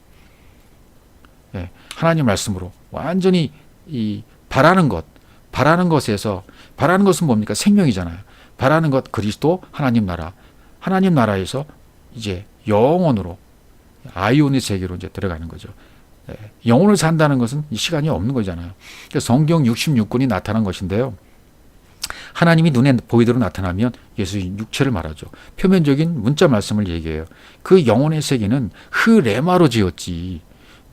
하나님 말씀으로 완전히 이 바라는 것에서, 바라는 것은 뭡니까? 생명이잖아요. 바라는 것, 그리스도, 하나님 나라에서 이제 영원으로 아이온의 세계로 이제 들어가는 거죠. 영혼을 산다는 것은 시간이 없는 거잖아요. 그래서 성경 66권이 나타난 것인데요. 하나님이 눈에 보이도록 나타나면 예수의 육체를 말하죠. 표면적인 문자 말씀을 얘기해요. 그 영혼의 세계는 흐레마로 지었지.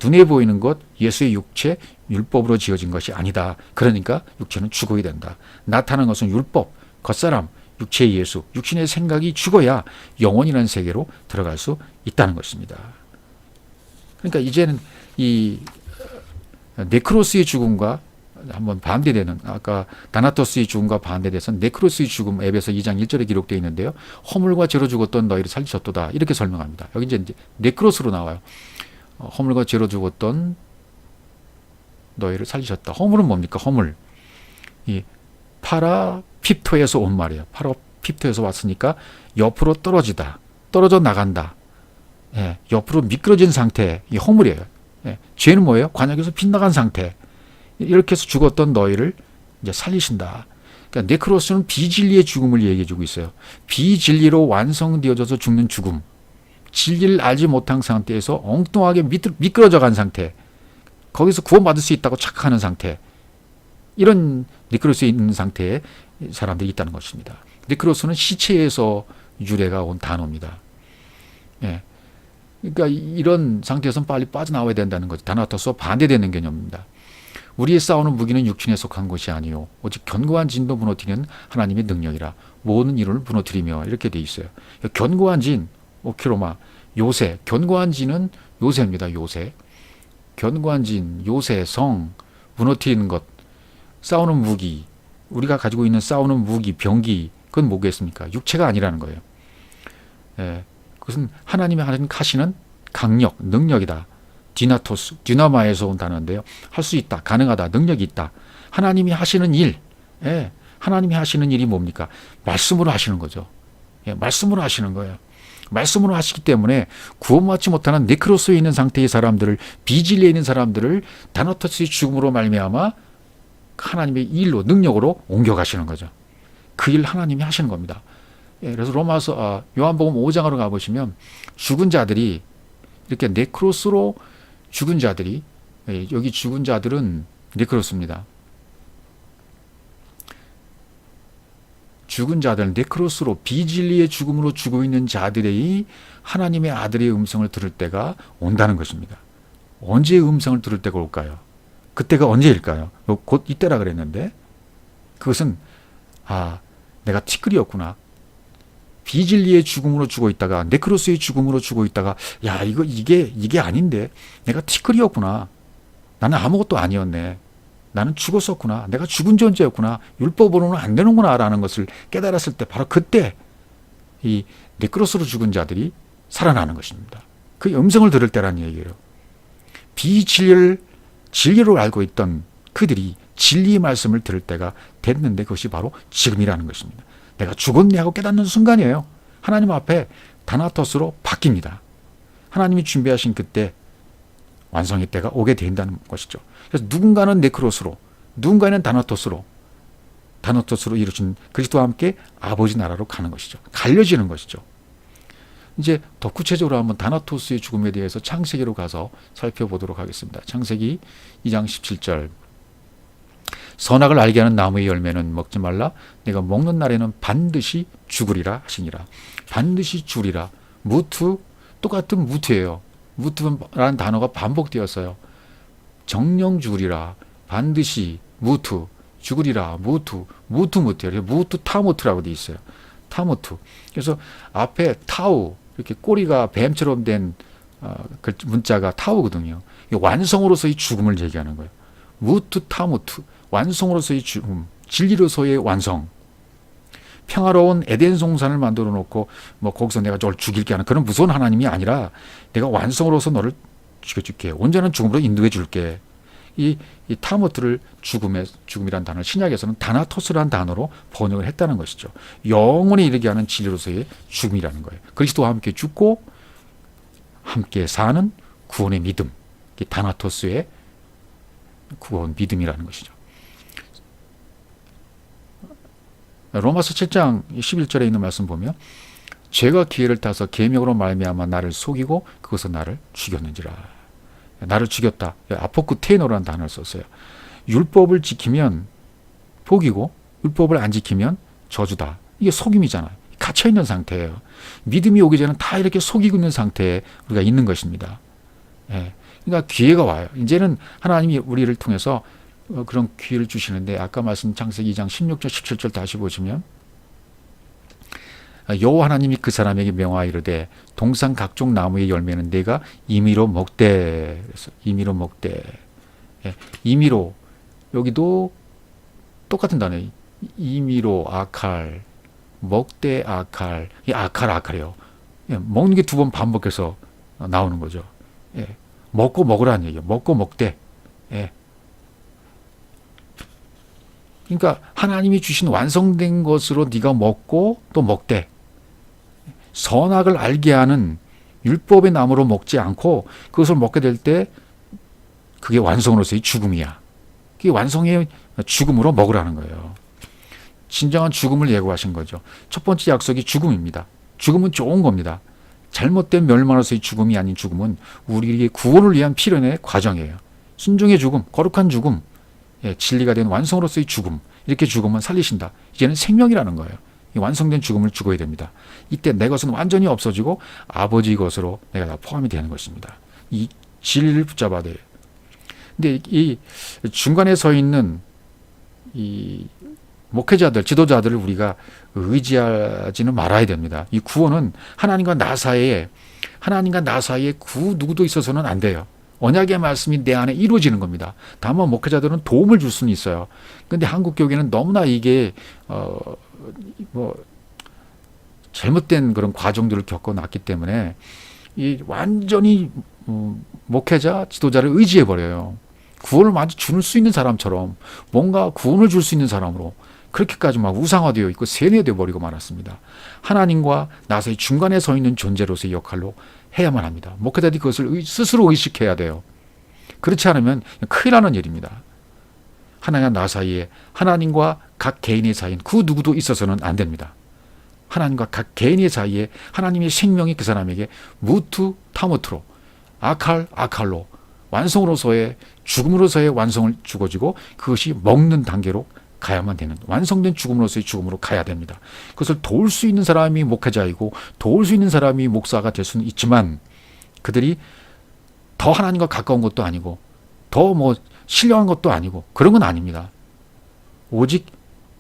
눈에 보이는 것, 예수의 육체, 율법으로 지어진 것이 아니다. 그러니까 육체는 죽어야 된다. 나타난 것은 율법, 겉사람, 육체의 예수, 육신의 생각이 죽어야 영혼이라는 세계로 들어갈 수 있다는 것입니다. 그러니까 이제는 이 네크로스의 죽음과 한번 반대되는, 아까 다나토스의 죽음과 반대돼서 네크로스의 죽음, 에베소 2장 1절에 기록되어 있는데요. 허물과 죄로 죽었던 너희를 살리셨도다. 이렇게 설명합니다. 여기 이제 네크로스로 나와요. 허물과 죄로 죽었던 너희를 살리셨다. 허물은 뭡니까? 허물. 이 파라핍토에서 온 말이에요. 파라핍토에서 왔으니까 옆으로 떨어지다. 떨어져 나간다. 예, 옆으로 미끄러진 상태. 이 허물이에요. 예, 죄는 뭐예요? 관역에서 빗나간 상태. 이렇게 해서 죽었던 너희를 이제 살리신다. 그러니까 네크로스는 비진리의 죽음을 얘기해 주고 있어요. 비진리로 완성되어져서 죽는 죽음. 진리를 알지 못한 상태에서 엉뚱하게 미끄러져 간 상태. 거기서 구원받을 수 있다고 착각하는 상태. 이런 네크로스에 있는 상태에 사람들이 있다는 것입니다. 네크로스는 시체에서 유래가 온 단어입니다. 예. 그러니까 이런 상태에서는 빨리 빠져나와야 된다는 거죠. 다나토스와 반대되는 개념입니다. 우리의 싸우는 무기는 육신에 속한 것이 아니요 오직 견고한 진도 무너뜨리는 하나님의 능력이라 모든 이론을 무너뜨리며 이렇게 돼 있어요. 견고한 진, 오키로마, 요새. 견고한 진은 요새입니다. 요새. 견고한 진, 요새, 성, 무너뜨리는 것, 싸우는 무기, 우리가 가지고 있는 싸우는 무기, 병기, 그건 뭐겠습니까? 육체가 아니라는 거예요. 예, 그것은 하나님이 하시는 강력, 능력이다. 디나토스, 디나마에서 온 단어인데요. 할 수 있다, 가능하다, 능력이 있다. 하나님이 하시는 일, 예, 하나님이 하시는 일이 뭡니까? 말씀으로 하시는 거죠. 예, 말씀으로 하시는 거예요. 말씀으로 하시기 때문에 구원받지 못하는 네크로스에 있는 상태의 사람들을, 비진리에 있는 사람들을 다나토스의 죽음으로 말미암아 하나님의 일로, 능력으로 옮겨가시는 거죠. 그 일 하나님이 하시는 겁니다. 예, 그래서 요한복음 5장으로 가보시면 죽은 자들이 이렇게 네크로스로 죽은 자들이, 예, 여기 죽은 자들은 네크로스입니다. 죽은 자들, 네크로스로 비진리의 죽음으로 죽어 있는 자들이 하나님의 아들의 음성을 들을 때가 온다는 것입니다. 언제 음성을 들을 때가 올까요? 그때가 언제일까요? 곧 이때라 그랬는데, 그것은 내가 티끌이었구나. 비진리의 죽음으로 죽어 있다가 네크로스의 죽음으로 죽어 있다가 이게 아닌데 내가 티끌이었구나. 나는 아무것도 아니었네. 나는 죽었었구나. 내가 죽은 존재였구나. 율법으로는 안 되는구나 라는 것을 깨달았을 때 바로 그때 이 네크로스로 죽은 자들이 살아나는 것입니다. 그 음성을 들을 때라는 얘기예요. 진리로 알고 있던 그들이 진리의 말씀을 들을 때가 됐는데 그것이 바로 지금이라는 것입니다. 내가 죽었네 하고 깨닫는 순간이에요. 하나님 앞에 다나토스로 바뀝니다. 하나님이 준비하신 그때 완성의 때가 오게 된다는 것이죠. 그래서 누군가는 네크로스로, 누군가는 다나토스로 이루신 그리스도와 함께 아버지 나라로 가는 것이죠. 갈려지는 것이죠. 이제 더 구체적으로 한번 다나토스의 죽음에 대해서 창세기로 가서 살펴보도록 하겠습니다. 창세기 2장 17절. 선악을 알게 하는 나무의 열매는 먹지 말라. 내가 먹는 날에는 반드시 죽으리라 하시니라. 반드시 죽으리라. 무트, 똑같은 무트예요. 무트라는 단어가 반복되었어요. 정령 죽으리라. 반드시 무트, 죽으리라. 무트예요. 무트 타무트라고 되어 있어요. 타무트. 그래서 앞에 타우, 이렇게 꼬리가 뱀처럼 된 그 문자가 타우거든요. 완성으로서의 죽음을 얘기하는 거예요. 무트 타무트. 완성으로서의 죽음, 진리로서의 완성. 평화로운 에덴 동산을 만들어 놓고 거기서 내가 저를 죽일게 하는 그런 무서운 하나님이 아니라 내가 완성으로서 너를 죽여줄게. 온전한 죽음으로 인도해 줄게. 이 타모트를 죽음이란 단어를 신약에서는 다나토스라는 단어로 번역을 했다는 것이죠. 영원히 이르게 하는 진리로서의 죽음이라는 거예요. 그리스도와 함께 죽고 함께 사는 구원의 믿음. 다나토스의 구원 믿음이라는 것이죠. 로마서 7장 11절에 있는 말씀 보면 죄가 기회를 타서 계명으로 말미암아 나를 속이고 그것은 나를 죽였는지라. 나를 죽였다. 아포크테노라는 단어를 썼어요. 율법을 지키면 복이고 율법을 안 지키면 저주다. 이게 속임이잖아요. 갇혀있는 상태예요. 믿음이 오기 전에는 다 이렇게 속이고 있는 상태에 우리가 있는 것입니다. 예. 그러니까 기회가 와요. 이제는 하나님이 우리를 통해서 그런 기회를 주시는데, 아까 말씀 창세기 2장 16절 17절 다시 보시면, 여호와 하나님이 그 사람에게 명하여 이르되 동산 각종 나무의 열매는 내가 임의로 먹되. 그래서 임의로 먹되. 예, 임의로, 여기도 똑같은 단어예요. 임의로 아칼, 먹되 아칼. 이 아칼이에요. 예, 먹는 게 두 번 반복해서 나오는 거죠. 예, 먹고 먹으라는 얘기예요. 먹고 먹되. 예. 그러니까 하나님이 주신 완성된 것으로 네가 먹고 또 먹되. 선악을 알게 하는 율법의 나무로 먹지 않고 그것을 먹게 될 때 그게 완성으로서의 죽음이야. 그게 완성의 죽음으로 먹으라는 거예요. 진정한 죽음을 예고하신 거죠. 첫 번째 약속이 죽음입니다. 죽음은 좋은 겁니다. 잘못된 멸망으로서의 죽음이 아닌 죽음은 우리의 구원을 위한 필연의 과정이에요. 순종의 죽음, 거룩한 죽음, 예, 진리가 된 완성으로서의 죽음, 이렇게 죽으면 살리신다. 이제는 생명이라는 거예요. 이 완성된 죽음을 죽어야 됩니다. 이때 내 것은 완전히 없어지고 아버지 것으로 내가 다 포함이 되는 것입니다. 이 진리를 붙잡아야 돼요. 근데 이 중간에 서 있는 이 목회자들, 지도자들을 우리가 의지하지는 말아야 됩니다. 이 구원은 하나님과 나 사이에 그 누구도 있어서는 안 돼요. 언약의 말씀이 내 안에 이루어지는 겁니다. 다만 목회자들은 도움을 줄 수는 있어요. 근데 한국 교회는 너무나 이게 잘못된 그런 과정들을 겪어놨기 때문에 이 완전히 목회자, 지도자를 의지해 버려요. 구원을 마치 줄 수 있는 사람처럼, 뭔가 구원을 줄 수 있는 사람으로 그렇게까지 막 우상화되어 있고 세뇌되어 버리고 말았습니다. 하나님과 나 사이 중간에 서 있는 존재로서의 역할로 해야만 합니다. 목회자들이 그것을 스스로 의식해야 돼요. 그렇지 않으면 큰일 나는 일입니다. 하나님과 나 사이에, 하나님과 각 개인의 사이엔 그 누구도 있어서는 안 됩니다. 하나님과 각 개인의 사이에 하나님의 생명이 그 사람에게 무투 타무트로, 아칼로 완성으로서의, 죽음으로서의 완성을 주어지고 그것이 먹는 단계로 가야만 되는, 완성된 죽음으로서의 죽음으로 가야 됩니다. 그것을 도울 수 있는 사람이 목회자이고 도울 수 있는 사람이 목사가 될 수는 있지만, 그들이 더 하나님과 가까운 것도 아니고 더 신령한 것도 아니고 그런 건 아닙니다. 오직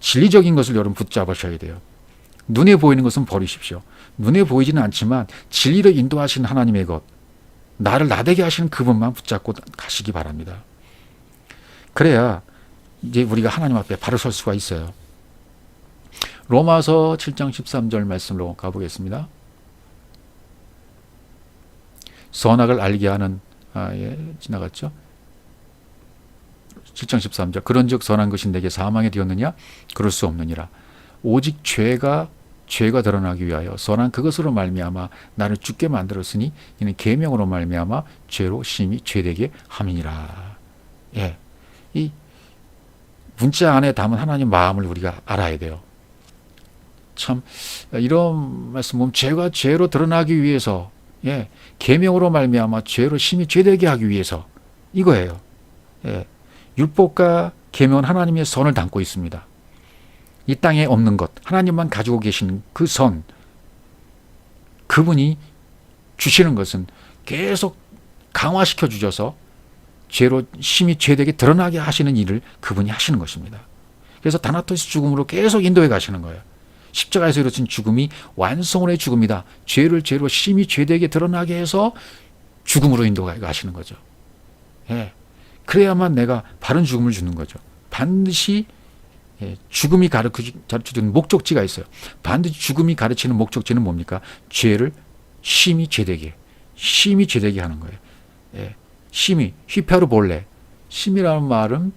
진리적인 것을 여러분 붙잡으셔야 돼요. 눈에 보이는 것은 버리십시오. 눈에 보이지는 않지만 진리로 인도하신 하나님의 것, 나를 나대게 하시는 그분만 붙잡고 가시기 바랍니다. 그래야 이제 우리가 하나님 앞에 바로 설 수가 있어요. 로마서 7장 13절 말씀으로 가보겠습니다. 선악을 알게 하는, 지나갔죠? 7장 13절. 그런즉 선한 것이 내게 사망이 되었느냐? 그럴 수 없느니라. 오직 죄가 드러나기 위하여 선한 그것으로 말미암아 나를 죽게 만들었으니 이는 계명으로 말미암아 죄로 심히 죄되게 함이니라. 예, 이 문자 안에 담은 하나님 마음을 우리가 알아야 돼요. 참 이런 말씀 보면 죄가 죄로 드러나기 위해서, 예, 계명으로 말미암아 죄로 심히 죄되게 하기 위해서, 이거예요. 예, 율법과 계명은 하나님의 선을 담고 있습니다. 이 땅에 없는 것, 하나님만 가지고 계시는 그 선, 그분이 주시는 것은 계속 강화시켜 주셔서 죄로 심히 죄되게 드러나게 하시는 일을 그분이 하시는 것입니다. 그래서 다나토스 죽음으로 계속 인도해 가시는 거예요. 십자가에서 이루어진 죽음이 완성의 죽음이다. 죄로 심히 죄되게 드러나게 해서 죽음으로 인도해 가시는 거죠. 예. 그래야만 내가 바른 죽음을 주는 거죠. 반드시 죽음이 가르쳐주는 목적지가 있어요. 반드시 죽음이 가르치는 목적지는 뭡니까? 죄를 심히 죄되게 하는 거예요. 예. 심히, 휘파르볼레. 심이라는 말은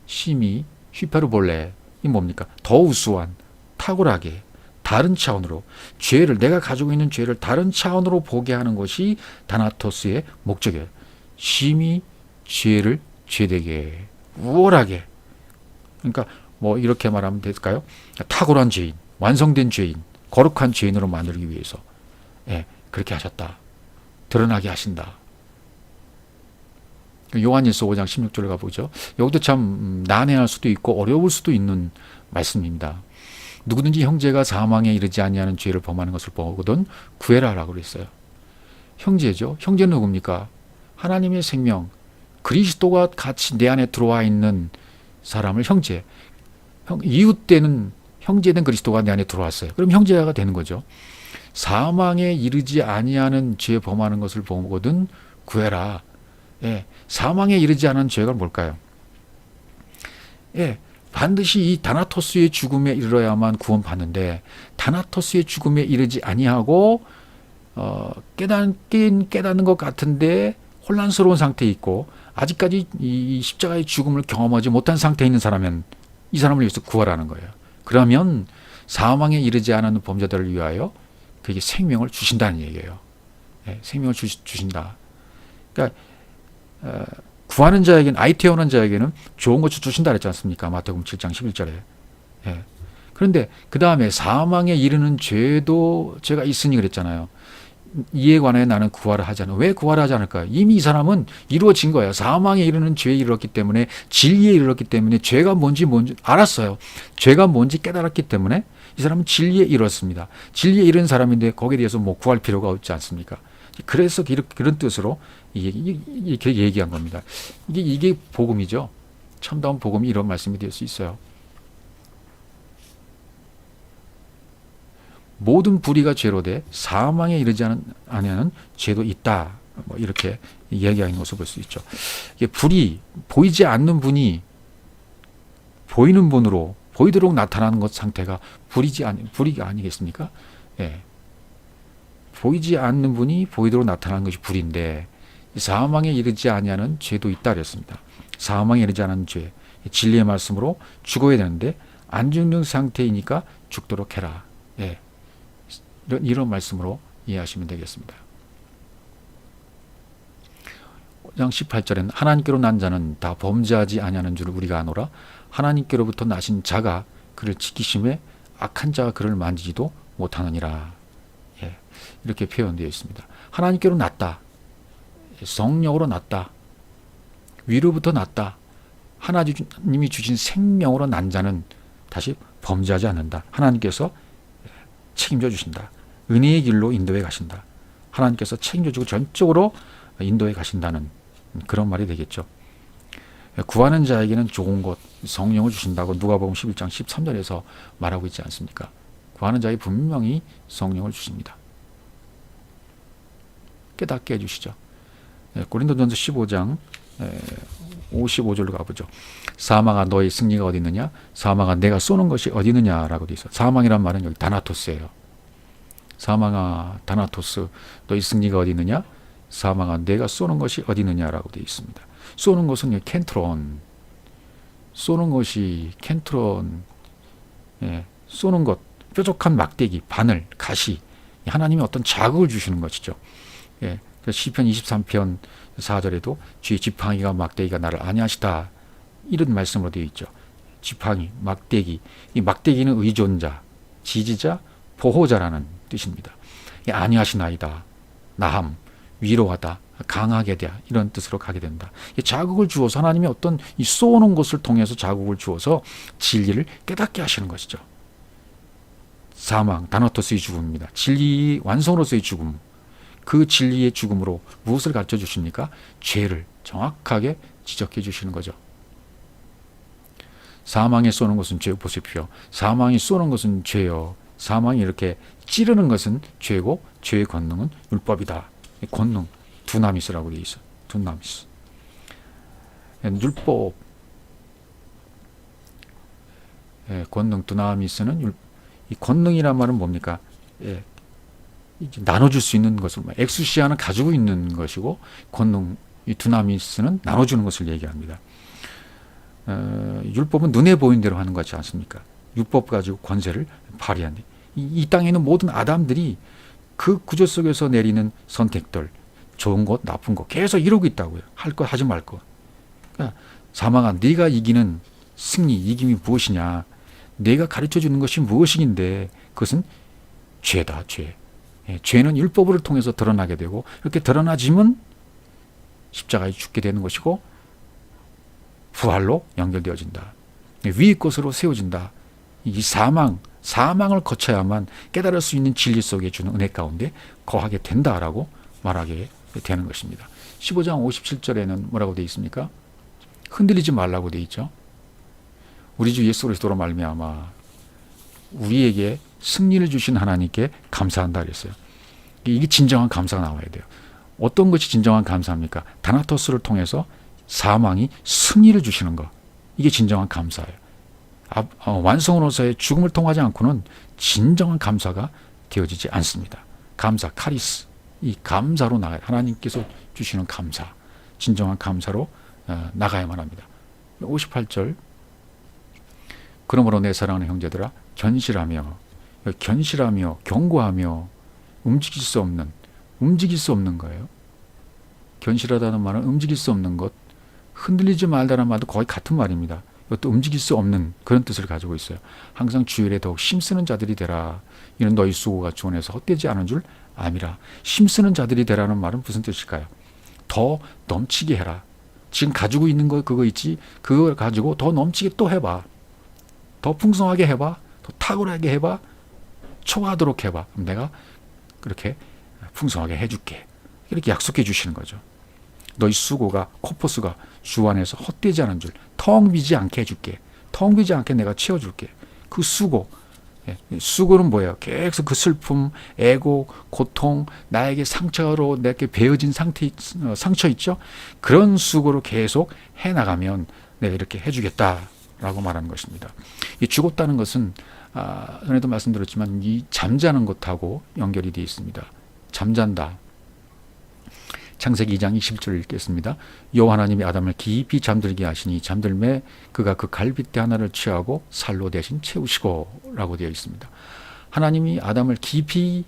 심히, 휘파르볼레. 이 뭡니까? 더 우수한, 탁월하게, 다른 차원으로 죄를, 내가 가지고 있는 죄를 다른 차원으로 보게 하는 것이 다나토스의 목적이에요. 심히 죄를 죄되게, 우월하게. 그러니까 이렇게 말하면 될까요? 탁월한 죄인, 완성된 죄인, 거룩한 죄인으로 만들기 위해서, 예, 그렇게 하셨다. 드러나게 하신다. 요한일서 5장 16절을 가보죠. 여기도 참 난해할 수도 있고 어려울 수도 있는 말씀입니다. 누구든지 형제가 사망에 이르지 아니하는 죄를 범하는 것을 보거든 구해라라고 그랬어요. 형제죠. 형제는 누굽니까? 하나님의 생명, 그리스도가 같이 내 안에 들어와 있는 사람을 형제, 이웃되는 형제된 그리스도가 내 안에 들어왔어요. 그럼 형제가 되는 거죠. 사망에 이르지 아니하는 죄 범하는 것을 보거든 구해라. 예, 사망에 이르지 않은 죄가 뭘까요? 예, 반드시 이 다나토스의 죽음에 이르러야만 구원받는데 다나토스의 죽음에 이르지 아니하고 깨닫는 것 같은데 혼란스러운 상태에 있고 아직까지 이 십자가의 죽음을 경험하지 못한 상태에 있는 사람은 이 사람을 위해서 구하라는 거예요. 그러면 사망에 이르지 않은 범죄자들을 위하여 그에게 생명을 주신다는 얘기예요. 네, 생명을 주신다. 그러니까 구하는 자에게는 아이 태어난 자에게는 좋은 것을 주신다 그랬지 않습니까? 마태복음 7장 11절에. 예. 그런데 그 다음에 사망에 이르는 죄도 죄가 있으니 그랬잖아요. 이에 관해 나는 구하라 하지 않아. 왜 구하라 하지 않을까요? 이미 이 사람은 이루어진 거예요. 사망에 이르는 죄에 이르렀기 때문에 진리에 이르렀기 때문에 죄가 뭔지 알았어요. 죄가 뭔지 깨달았기 때문에 이 사람은 진리에 이르렀습니다. 진리에 이른 사람인데 거기에 대해서 뭐 구할 필요가 없지 않습니까? 그래서 그런 뜻으로 이렇게 얘기한 겁니다. 이게 복음이죠. 참다운 복음이 이런 말씀이 될 수 있어요. 모든 불의가 죄로 돼 사망에 이르지 않으면 죄도 있다. 뭐 이렇게 얘기하는 것을 볼 수 있죠. 이게 불이 보이지 않는 분이 보이는 분으로 보이도록 나타나는 것 상태가 불이가 아니겠습니까? 예. 보이지 않는 분이 보이도록 나타나는 것이 불인데 사망에 이르지 아니하는 죄도 있다 그랬습니다. 사망에 이르지 않은 죄, 진리의 말씀으로 죽어야 되는데 안 죽는 상태이니까 죽도록 해라. 예. 이런 말씀으로 이해하시면 되겠습니다. 5장 18절에는 하나님께로 난 자는 다 범죄하지 아니하는 줄 우리가 아노라. 하나님께로부터 나신 자가 그를 지키심에 악한 자가 그를 만지지도 못하느니라. 예, 이렇게 표현되어 있습니다. 하나님께로 났다. 성령으로 났다. 위로부터 났다. 하나님이 주신 생명으로 난 자는 다시 범죄하지 않는다. 하나님께서 책임져 주신다. 은혜의 길로 인도해 가신다. 하나님께서 책임져 주고 전적으로 인도해 가신다는 그런 말이 되겠죠. 구하는 자에게는 좋은 것, 성령을 주신다고 누가복음 11장 13절에서 말하고 있지 않습니까? 구하는 자에게 분명히 성령을 주십니다. 깨닫게 해주시죠. 고린도전서 15장 55절로 가보죠. 사망아 너의 승리가 어디 있느냐? 사망아 내가 쏘는 것이 어디 있느냐라고 되어 있어요. 사망이란 말은 여기 다나토스예요. 사망아 다나토스 너의 승리가 어디 있느냐? 사망아 내가 쏘는 것이 어디 있느냐라고 되어 있습니다. 쏘는 것은 켄트론, 쏘는 것이 켄트론, 예, 쏘는 것, 뾰족한 막대기, 바늘, 가시, 하나님이 어떤 자극을 주시는 것이죠. 예, 시편 23편 4절에도 주의 지팡이가 막대기가 나를 안위하시다 이런 말씀으로 되어 있죠. 지팡이, 막대기, 이 막대기는 의존자, 지지자, 보호자라는 뜻입니다. 안위하시나이다, 나함, 위로하다, 강하게 돼 이런 뜻으로 가게 된다. 자극을 주어서 하나님이 어떤 이 쏘는 것을 통해서 자극을 주어서 진리를 깨닫게 하시는 것이죠. 사망, 다나토스의 죽음입니다. 진리 완성으로서의 죽음. 그 진리의 죽음으로 무엇을 가르쳐 주십니까? 죄를 정확하게 지적해 주시는 거죠. 사망에 쏘는 것은 죄 보십시오. 사망이 쏘는 것은 죄요. 사망이 이렇게 찌르는 것은 죄고 죄의 권능은 율법이다. 권능 두나미스라고 되어 있어. 두나미스. 율법 권능 두나미스는 이 권능이란 말은 뭡니까? 나눠줄 수 있는 것을 엑수시아는 가지고 있는 것이고 권능 이 두나미스는 나눠주는 것을 얘기합니다. 율법은 눈에 보이는 대로 하는 것 같지 않습니까? 율법 가지고 권세를 발휘한다. 이 땅에 있는 모든 아담들이 그 구조 속에서 내리는 선택들, 좋은 것, 나쁜 것 계속 이루고 있다고요. 할 것, 하지 말 것. 그러니까 사망아, 네가 이기는 승리, 이김이 무엇이냐? 내가 가르쳐주는 것이 무엇인데 그것은 죄다, 죄. 죄는 율법을 통해서 드러나게 되고 이렇게 드러나지면 십자가에 죽게 되는 것이고 부활로 연결되어진다. 위의 것으로 세워진다. 이 사망을 거쳐야만 깨달을 수 있는 진리 속에 주는 은혜 가운데 거하게 된다라고 말하게 되는 것입니다. 15장 57절에는 뭐라고 되어 있습니까? 흔들리지 말라고 되어 있죠. 우리 주 예수 그리스도로 말미암아 우리에게 승리를 주신 하나님께 감사한다 그랬어요. 이게 진정한 감사가 나와야 돼요. 어떤 것이 진정한 감사입니까? 다나토스를 통해서 사망이 승리를 주시는 것. 이게 진정한 감사예요. 완성으로서의 죽음을 통하지 않고는 진정한 감사가 되어지지 않습니다. 감사, 카리스. 이 감사로 나가야, 하나님께서 주시는 감사, 진정한 감사로 나가야만 합니다. 58절. 그러므로 내 사랑하는 형제들아, 견실하며 경고하며 움직일 수 없는 거예요. 견실하다는 말은 움직일 수 없는 것, 흔들리지 말다는 말도 거의 같은 말입니다. 이것도 움직일 수 없는 그런 뜻을 가지고 있어요. 항상 주일에 더욱 힘쓰는 자들이 되라. 이는 너희 수고가 주 안에서 헛되지 않은 줄 암이라. 힘쓰는 자들이 되라는 말은 무슨 뜻일까요? 더 넘치게 해라. 지금 가지고 있는 거 그거 있지? 그걸 가지고 더 넘치게 또 해봐. 더 풍성하게 해봐. 더 탁월하게 해봐. 초과하도록 해봐. 그럼 내가 그렇게 풍성하게 해줄게. 이렇게 약속해 주시는 거죠. 너희 수고가, 코포스가 주 안에서 헛되지 않은 줄, 텅 비지 않게 해줄게. 텅 비지 않게 내가 채워줄게. 그 수고, 수고는 뭐예요? 계속 그 슬픔, 애고, 고통, 나에게 상처로 내게 베어진 상처 있죠? 그런 수고로 계속 해나가면 내가 이렇게 해주겠다라고 말하는 것입니다. 이 죽었다는 것은 전에도 말씀드렸지만 이 잠자는 것하고 연결이 되어 있습니다. 잠잔다. 창세기 2장 20절 읽겠습니다. 여호와 하나님이 아담을 깊이 잠들게 하시니 잠들매 그가 그 갈빗대 하나를 취하고 살로 대신 채우시고 라고 되어 있습니다. 하나님이 아담을 깊이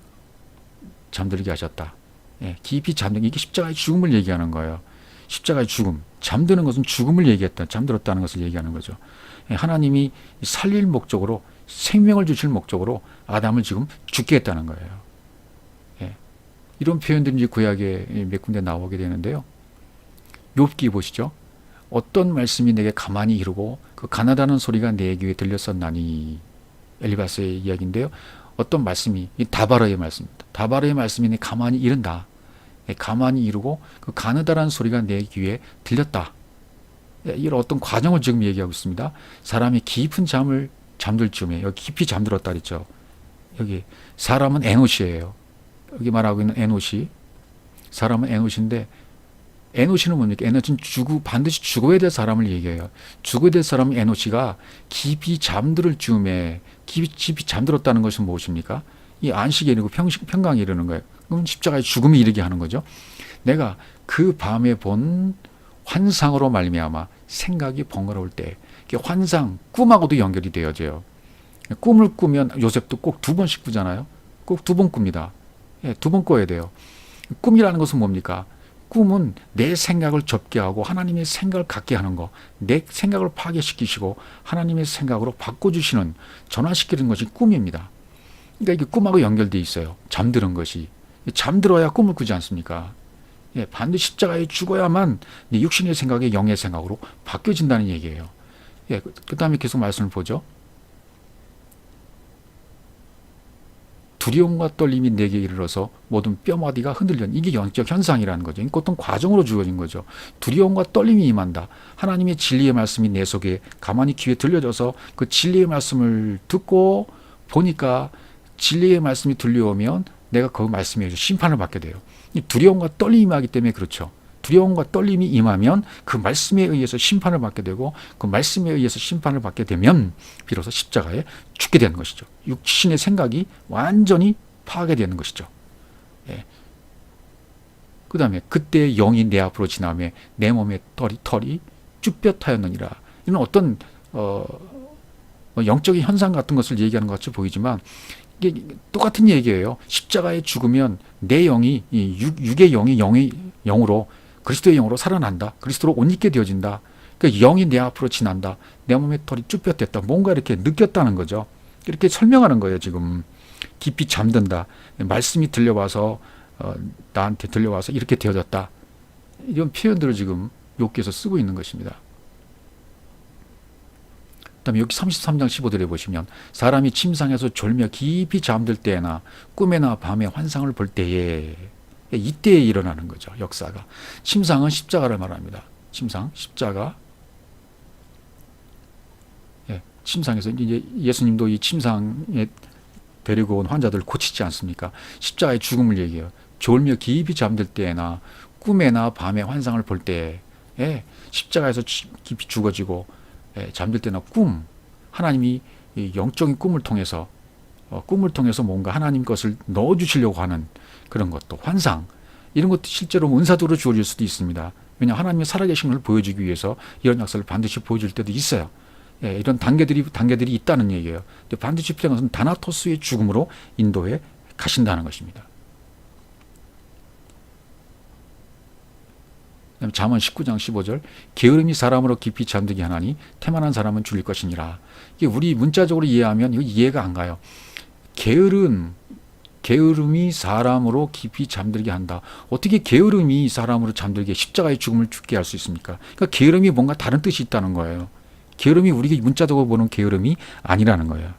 잠들게 하셨다. 깊이 잠들게, 이게 십자가의 죽음을 얘기하는 거예요. 십자가의 죽음, 잠드는 것은 죽음을 얘기했다. 잠들었다는 것을 얘기하는 거죠. 하나님이 살릴 목적으로, 생명을 주실 목적으로 아담을 지금 죽게 했다는 거예요. 이런 표현들이 이제 구약에 몇 군데 나오게 되는데요. 욥기 보시죠. 어떤 말씀이 내게 가만히 이르고 그 가나다는 소리가 내 귀에 들렸었나니. 엘리바스의 이야기인데요. 어떤 말씀이, 이 다바르의 말씀입니다. 다바르의 말씀이 내 가만히 이른다. 가만히 이르고 그 가느다라는 소리가 내 귀에 들렸다. 이런 어떤 과정을 지금 얘기하고 있습니다. 사람이 깊은 잠을 잠들 즈음에, 여기 깊이 잠들었다 그랬죠. 여기 사람은 에노시예요. 여기 말하고 있는 에노시, 사람은 에노시인데, 에노시는 뭡니까? 에노시는 반드시 죽어야 될 사람을 얘기해요. 죽어야 될 사람은 에노시가 깊이 잠들 즈음에, 깊이 잠들었다는 것은 무엇입니까? 이 안식에 이르고 평강에 이르는 거예요. 그럼 십자가의 죽음에 이르게 하는 거죠. 내가 그 밤에 본 환상으로 말미암아 생각이 번거로울 때, 환상, 꿈하고도 연결이 되어져요. 꿈을 꾸면 요셉도 꼭 2번씩 꾸잖아요. 꼭 2번 꿉니다. 2번 꿔야 돼요. 꿈이라는 것은 뭡니까? 꿈은 내 생각을 접게 하고 하나님의 생각을 갖게 하는 거, 내 생각을 파괴시키시고 하나님의 생각으로 바꿔주시는, 전환시키는 것이 꿈입니다. 그러니까 이게 꿈하고 연결되어 있어요. 잠드는 것이. 잠들어야 꿈을 꾸지 않습니까? 반드시 십자가에 죽어야만 육신의 생각이 영의 생각으로 바뀌어진다는 얘기예요. 그 다음에 계속 말씀을 보죠. 두려움과 떨림이 내게 이르러서 모든 뼈마디가 흔들리는, 이게 영적 현상이라는 거죠. 이게 어떤 과정으로 주어진 거죠. 두려움과 떨림이 임한다. 하나님의 진리의 말씀이 내 속에 가만히 귀에 들려져서 그 진리의 말씀을 듣고 보니까 진리의 말씀이 들려오면 내가 그 말씀에 의해서 심판을 받게 돼요. 이 두려움과 떨림이 임하기 때문에 그렇죠. 두려움과 떨림이 임하면 그 말씀에 의해서 심판을 받게 되고, 그 말씀에 의해서 심판을 받게 되면 비로소 십자가에 죽게 되는 것이죠. 육신의 생각이 완전히 파괴되는 것이죠. 그 다음에 그때 영이 내 앞으로 지나며 내 몸의 털이 쭈뼛하였느니라. 이런 어떤 영적인 현상 같은 것을 얘기하는 것 같이 보이지만 이게 똑같은 얘기예요. 십자가에 죽으면 내 영이, 육의 영이 영의 영으로, 그리스도의 영으로 살아난다. 그리스도로 옷 입게 되어진다. 그러니까 영이 내 앞으로 지난다. 내 몸의 털이 쭈뼛됐다. 뭔가 이렇게 느꼈다는 거죠. 이렇게 설명하는 거예요. 지금 깊이 잠든다. 말씀이 들려와서 나한테 들려와서 이렇게 되어졌다. 이런 표현들을 지금 욥기에서 쓰고 있는 것입니다. 그다음에 여기 33장 15절에 보시면 사람이 침상에서 졸며 깊이 잠들 때나 꿈에나 밤에 환상을 볼 때에, 이때에 일어나는 거죠. 역사가. 침상은 십자가를 말합니다. 침상, 십자가. 예, 침상에서 이제 예수님도 이 침상에 데리고 온 환자들을 고치지 않습니까? 십자가의 죽음을 얘기해요. 졸며 깊이 잠들 때나 꿈에나 밤에 환상을 볼 때에 십자가에서 깊이 죽어지고 잠들 때나 하나님이 영적인 꿈을 통해서 뭔가 하나님 것을 넣어주시려고 하는 그런 것도, 환상, 이런 것도 실제로 은사도로 주어질 수도 있습니다. 왜냐하면 하나님의 살아계신 것을 보여주기 위해서 이런 역사를 반드시 보여줄 때도 있어요. 이런 단계들이 있다는 얘기예요. 반드시 필요한 것은 다나토스의 죽음으로 인도해 가신다는 것입니다. 잠언 19장 15절, 게으름이 사람으로 깊이 잠들게 하나니 태만한 사람은 줄일 것이니라. 이게 우리 문자적으로 이해하면 이거 이해가 안 가요. 게으름이 사람으로 깊이 잠들게 한다. 어떻게 게으름이 사람으로 잠들게, 십자가의 죽음을 죽게 할 수 있습니까? 그러니까 게으름이 뭔가 다른 뜻이 있다는 거예요. 게으름이 우리가 문자적으로 보는 게으름이 아니라는 거예요.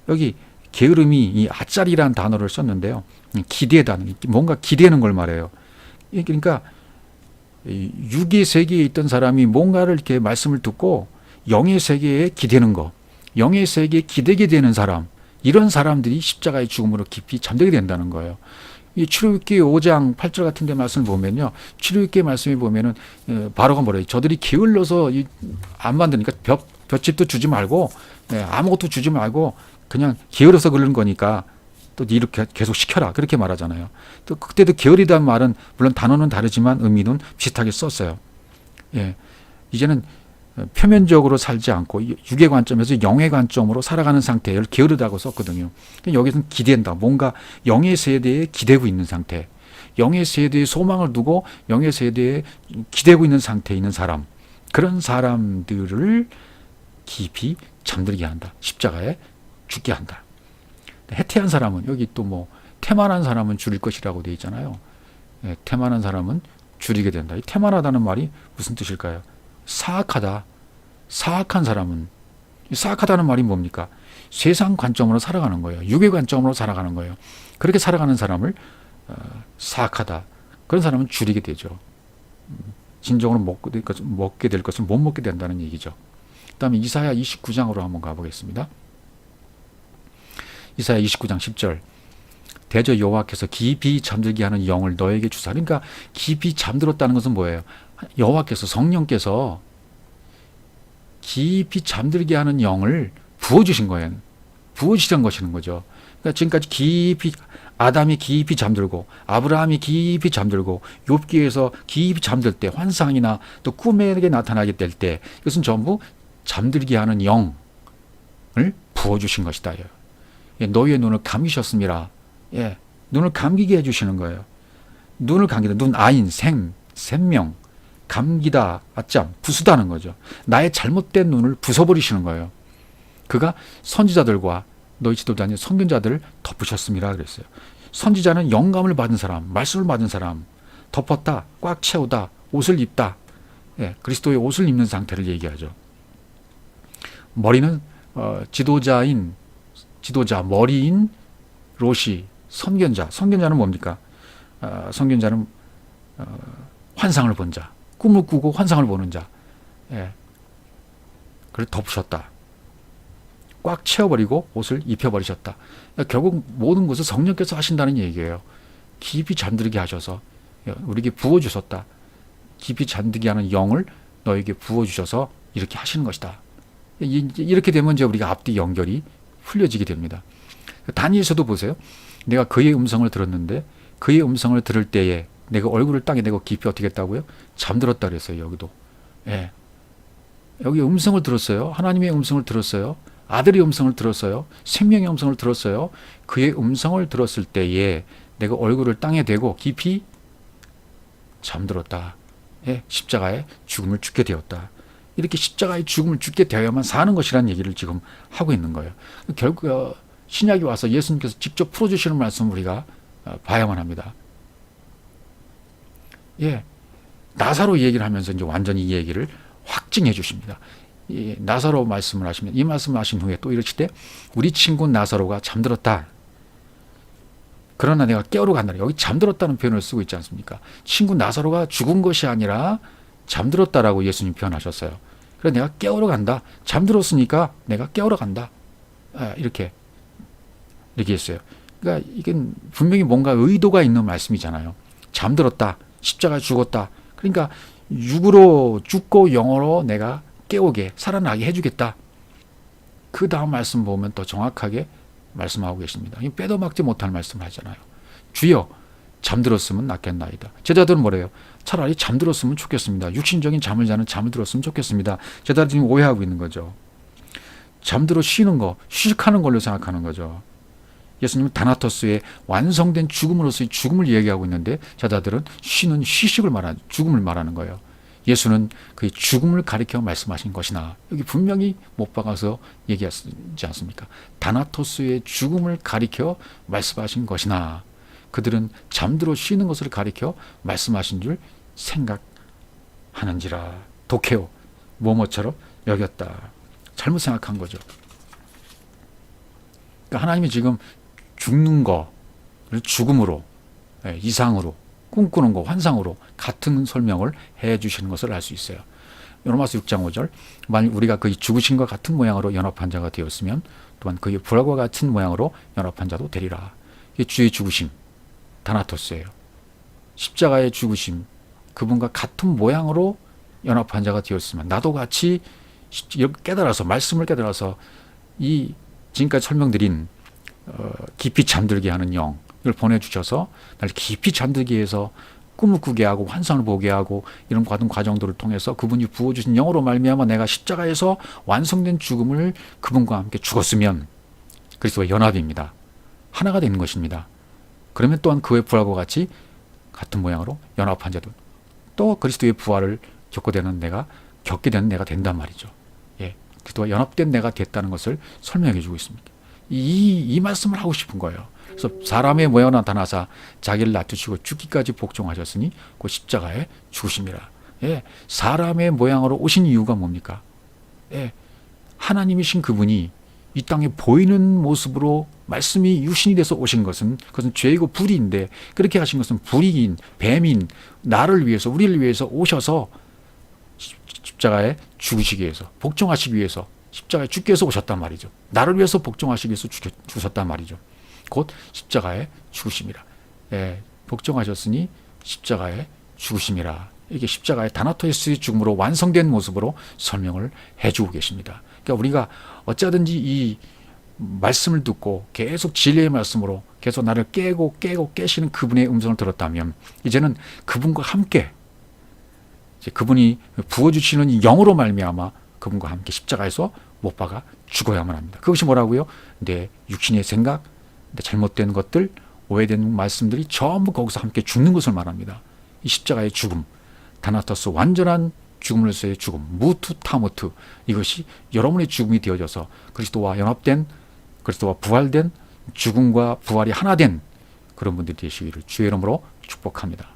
여기 게으름이 이 아짜리라는 단어를 썼는데요. 기대다, 뭔가 기대는 걸 말해요. 그러니까 육의 세계에 있던 사람이 뭔가를 이렇게 말씀을 듣고 영의 세계에 기대는 거, 영의 세계에 기대게 되는 사람, 이런 사람들이 십자가의 죽음으로 깊이 잠들게 된다는 거예요. 이 출애굽기 5장 8절 같은 데 말씀을 보면요. 출애굽기 말씀에 보면은 바로가 뭐래요? 저들이 게을러서 안 만드니까 볏짚도 주지 말고 아무것도 주지 말고 그냥 게을러서 그러는 거니까 또 이렇게 계속 시켜라. 그렇게 말하잖아요. 또 그때도 게으르다는 말은 물론 단어는 다르지만 의미는 비슷하게 썼어요. 이제는 표면적으로 살지 않고 육의 관점에서 영의 관점으로 살아가는 상태를 게으르다고 썼거든요. 여기서는 기댄다. 뭔가 영의 세대에 기대고 있는 상태, 영의 세대에 소망을 두고 영의 세대에 기대고 있는 상태에 있는 사람, 그런 사람들을 깊이 잠들게 한다. 십자가에 죽게 한다. 해태한 사람은, 여기 또 뭐 태만한 사람은 줄일 것이라고 되어 있잖아요. 태만한 사람은 줄이게 된다. 이 태만하다는 말이 무슨 뜻일까요? 사악하다. 사악한 사람은, 사악하다는 말이 뭡니까? 세상 관점으로 살아가는 거예요. 육의 관점으로 살아가는 거예요. 그렇게 살아가는 사람을 사악하다. 그런 사람은 줄이게 되죠. 진정으로 먹게 될 것을 못 먹게 된다는 얘기죠. 그 다음에 이사야 29장으로 한번 가보겠습니다. 이사야 29장 10절, 대저 여호와께서 깊이 잠들게 하는 영을 너에게 주사. 그러니까 깊이 잠들었다는 것은 뭐예요? 여호와께서, 성령께서 깊이 잠들게 하는 영을 부어주신 거예요. 부어주신 것이는 거죠. 그러니까 지금까지 깊이, 아담이 깊이 잠들고 아브라함이 깊이 잠들고 욥기에서 깊이 잠들 때, 환상이나 또 꿈에게 나타나게 될 때, 이것은 전부 잠들게 하는 영을 부어주신 것이다. 너희의 눈을 감기셨습니다. 눈을 감기게 해주시는 거예요. 눈을 감기다. 눈, 아인, 생명, 감기다, 아짬, 부수다는 거죠. 나의 잘못된 눈을 부숴버리시는 거예요. 그가 선지자들과 너희 지도자님 선견자들을 덮으셨습니다. 그랬어요. 선지자는 영감을 받은 사람, 말씀을 받은 사람, 덮었다, 꽉 채우다, 옷을 입다. 그리스도의 옷을 입는 상태를 얘기하죠. 머리는 지도자, 머리인 로시, 선견자. 선견자는 뭡니까? 선견자는 환상을 본 자, 꿈을 꾸고 환상을 보는 자. 그걸 덮으셨다. 꽉 채워버리고 옷을 입혀버리셨다. 결국 모든 것을 성령께서 하신다는 얘기예요. 깊이 잠들게 하셔서 우리에게 부어주셨다. 깊이 잠들게 하는 영을 너에게 부어주셔서 이렇게 하시는 것이다. 이렇게 되면 이제 우리가 앞뒤 연결이 풀려지게 됩니다. 다니엘서도 보세요. 내가 그의 음성을 들었는데 그의 음성을 들을 때에 내가 얼굴을 땅에 대고 깊이 어떻게 했다고요? 잠들었다 그랬어요. 여기도. 여기 음성을 들었어요. 하나님의 음성을 들었어요. 아들의 음성을 들었어요. 생명의 음성을 들었어요. 그의 음성을 들었을 때에 내가 얼굴을 땅에 대고 깊이 잠들었다. 십자가의 죽음을 죽게 되었다. 이렇게 십자가의 죽음을 죽게 되어야만 사는 것이라는 얘기를 지금 하고 있는 거예요. 결국 신약이 와서 예수님께서 직접 풀어주시는 말씀을 우리가 봐야만 합니다. 나사로 얘기를 하면서 이제 완전히 이 얘기를 확증해 주십니다. 나사로 말씀을 하시면, 이 말씀을 하신 후에 또 이러시되 우리 친구 나사로가 잠들었다. 그러나 내가 깨우러 간다. 여기 잠들었다는 표현을 쓰고 있지 않습니까? 친구 나사로가 죽은 것이 아니라 잠들었다라고 예수님 표현하셨어요. 그래서 내가 깨우러 간다. 잠들었으니까 내가 깨우러 간다. 이렇게 얘기했어요. 그러니까 이건 분명히 뭔가 의도가 있는 말씀이잖아요. 잠들었다. 십자가에 죽었다. 그러니까 육으로 죽고 영으로 내가 깨우게 살아나게 해주겠다. 그 다음 말씀 보면 더 정확하게 말씀하고 계십니다. 빼도 막지 못할 말씀을 하잖아요. 주여 잠들었으면 낫겠나이다. 제자들은 뭐래요? 차라리 잠들었으면 좋겠습니다. 육신적인 잠을 자는 잠을 들었으면 좋겠습니다. 제자들이 지금 오해하고 있는 거죠. 잠들어 쉬는 거, 휴식하는 걸로 생각하는 거죠. 예수님은 다나토스의 완성된 죽음으로서의 죽음을 이야기하고 있는데 제자들은 쉬는 휴식을 말하는 죽음을 말하는 거예요. 예수는 그의 죽음을 가리켜 말씀하신 것이나 여기 분명히 못 박아서 얘기하지 않습니까? 다나토스의 죽음을 가리켜 말씀하신 것이나 그들은 잠들어 쉬는 것을 가리켜 말씀하신 줄 생각하는지라. 독해요. 뭐뭐처럼 여겼다. 잘못 생각한 거죠. 그러니까 하나님이 지금 죽는 거를 죽음으로, 이상으로, 꿈꾸는 거, 환상으로 같은 설명을 해 주시는 것을 알 수 있어요. 로마서 6장 5절. 만일 우리가 그의 죽으심과 같은 모양으로 연합한 자가 되었으면 또한 그의 부활과 같은 모양으로 연합한 자도 되리라. 이게 주의 죽으심, 다나토스예요. 십자가의 죽으심, 그분과 같은 모양으로 연합한 자가 되었으면 나도 같이 깨달아서, 말씀을 깨달아서 이 지금까지 설명드린 깊이 잠들게 하는 영을 보내주셔서 날 깊이 잠들게 해서 꿈을 꾸게 하고 환상을 보게 하고 이런 모든 과정들을 통해서 그분이 부어주신 영으로 말미암아 내가 십자가에서 완성된 죽음을 그분과 함께 죽었으면 그리스도와 연합입니다. 하나가 되는 것입니다. 그러면 또한 그의 부활과 같이 같은 모양으로 연합한 자도 또 그리스도의 부활을 겪게 되는 내가 된단 말이죠. 예, 그리스도와 연합된 내가 됐다는 것을 설명해 주고 있습니다. 이 말씀을 하고 싶은 거예요. 그래서 사람의 모양으로 나타나사 자기를 낮추시고 죽기까지 복종하셨으니 그 십자가에 죽으심이라. 예, 사람의 모양으로 오신 이유가 뭡니까? 예, 하나님이신 그분이 이 땅에 보이는 모습으로 말씀이 유신이 돼서 오신 그것은 죄이고 불의인데 그렇게 하신 것은 불의인, 뱀인, 나를 위해서, 우리를 위해서 오셔서 십자가에 죽으시기 위해서, 복종하시기 위해서 십자가에 죽기 위해서 오셨단 말이죠. 나를 위해서 복종하시기 위해서 죽으셨단 말이죠. 곧 십자가에 죽으심이라. 예, 복종하셨으니 십자가에 죽으심이라. 이게 십자가의 다나토스의 죽음으로 완성된 모습으로 설명을 해주고 계십니다. 그러니까 우리가 어쩌든지 이 말씀을 듣고 계속 진리의 말씀으로 계속 나를 깨시는 그분의 음성을 들었다면 이제는 그분과 함께 이제 그분이 부어주시는 영으로 말미암아 그분과 함께 십자가에서 못 박아 죽어야만 합니다. 그것이 뭐라고요? 내 육신의 생각, 내 잘못된 것들, 오해된 말씀들이 전부 거기서 함께 죽는 것을 말합니다. 이 십자가의 죽음, 다나토스 완전한 죽음으로서의 죽음, 무투 타모트, 이것이 여러분의 죽음이 되어져서 그리스도와 연합된, 그리스도와 부활된, 죽음과 부활이 하나 된 그런 분들이 되시기를 주의 이름으로 축복합니다.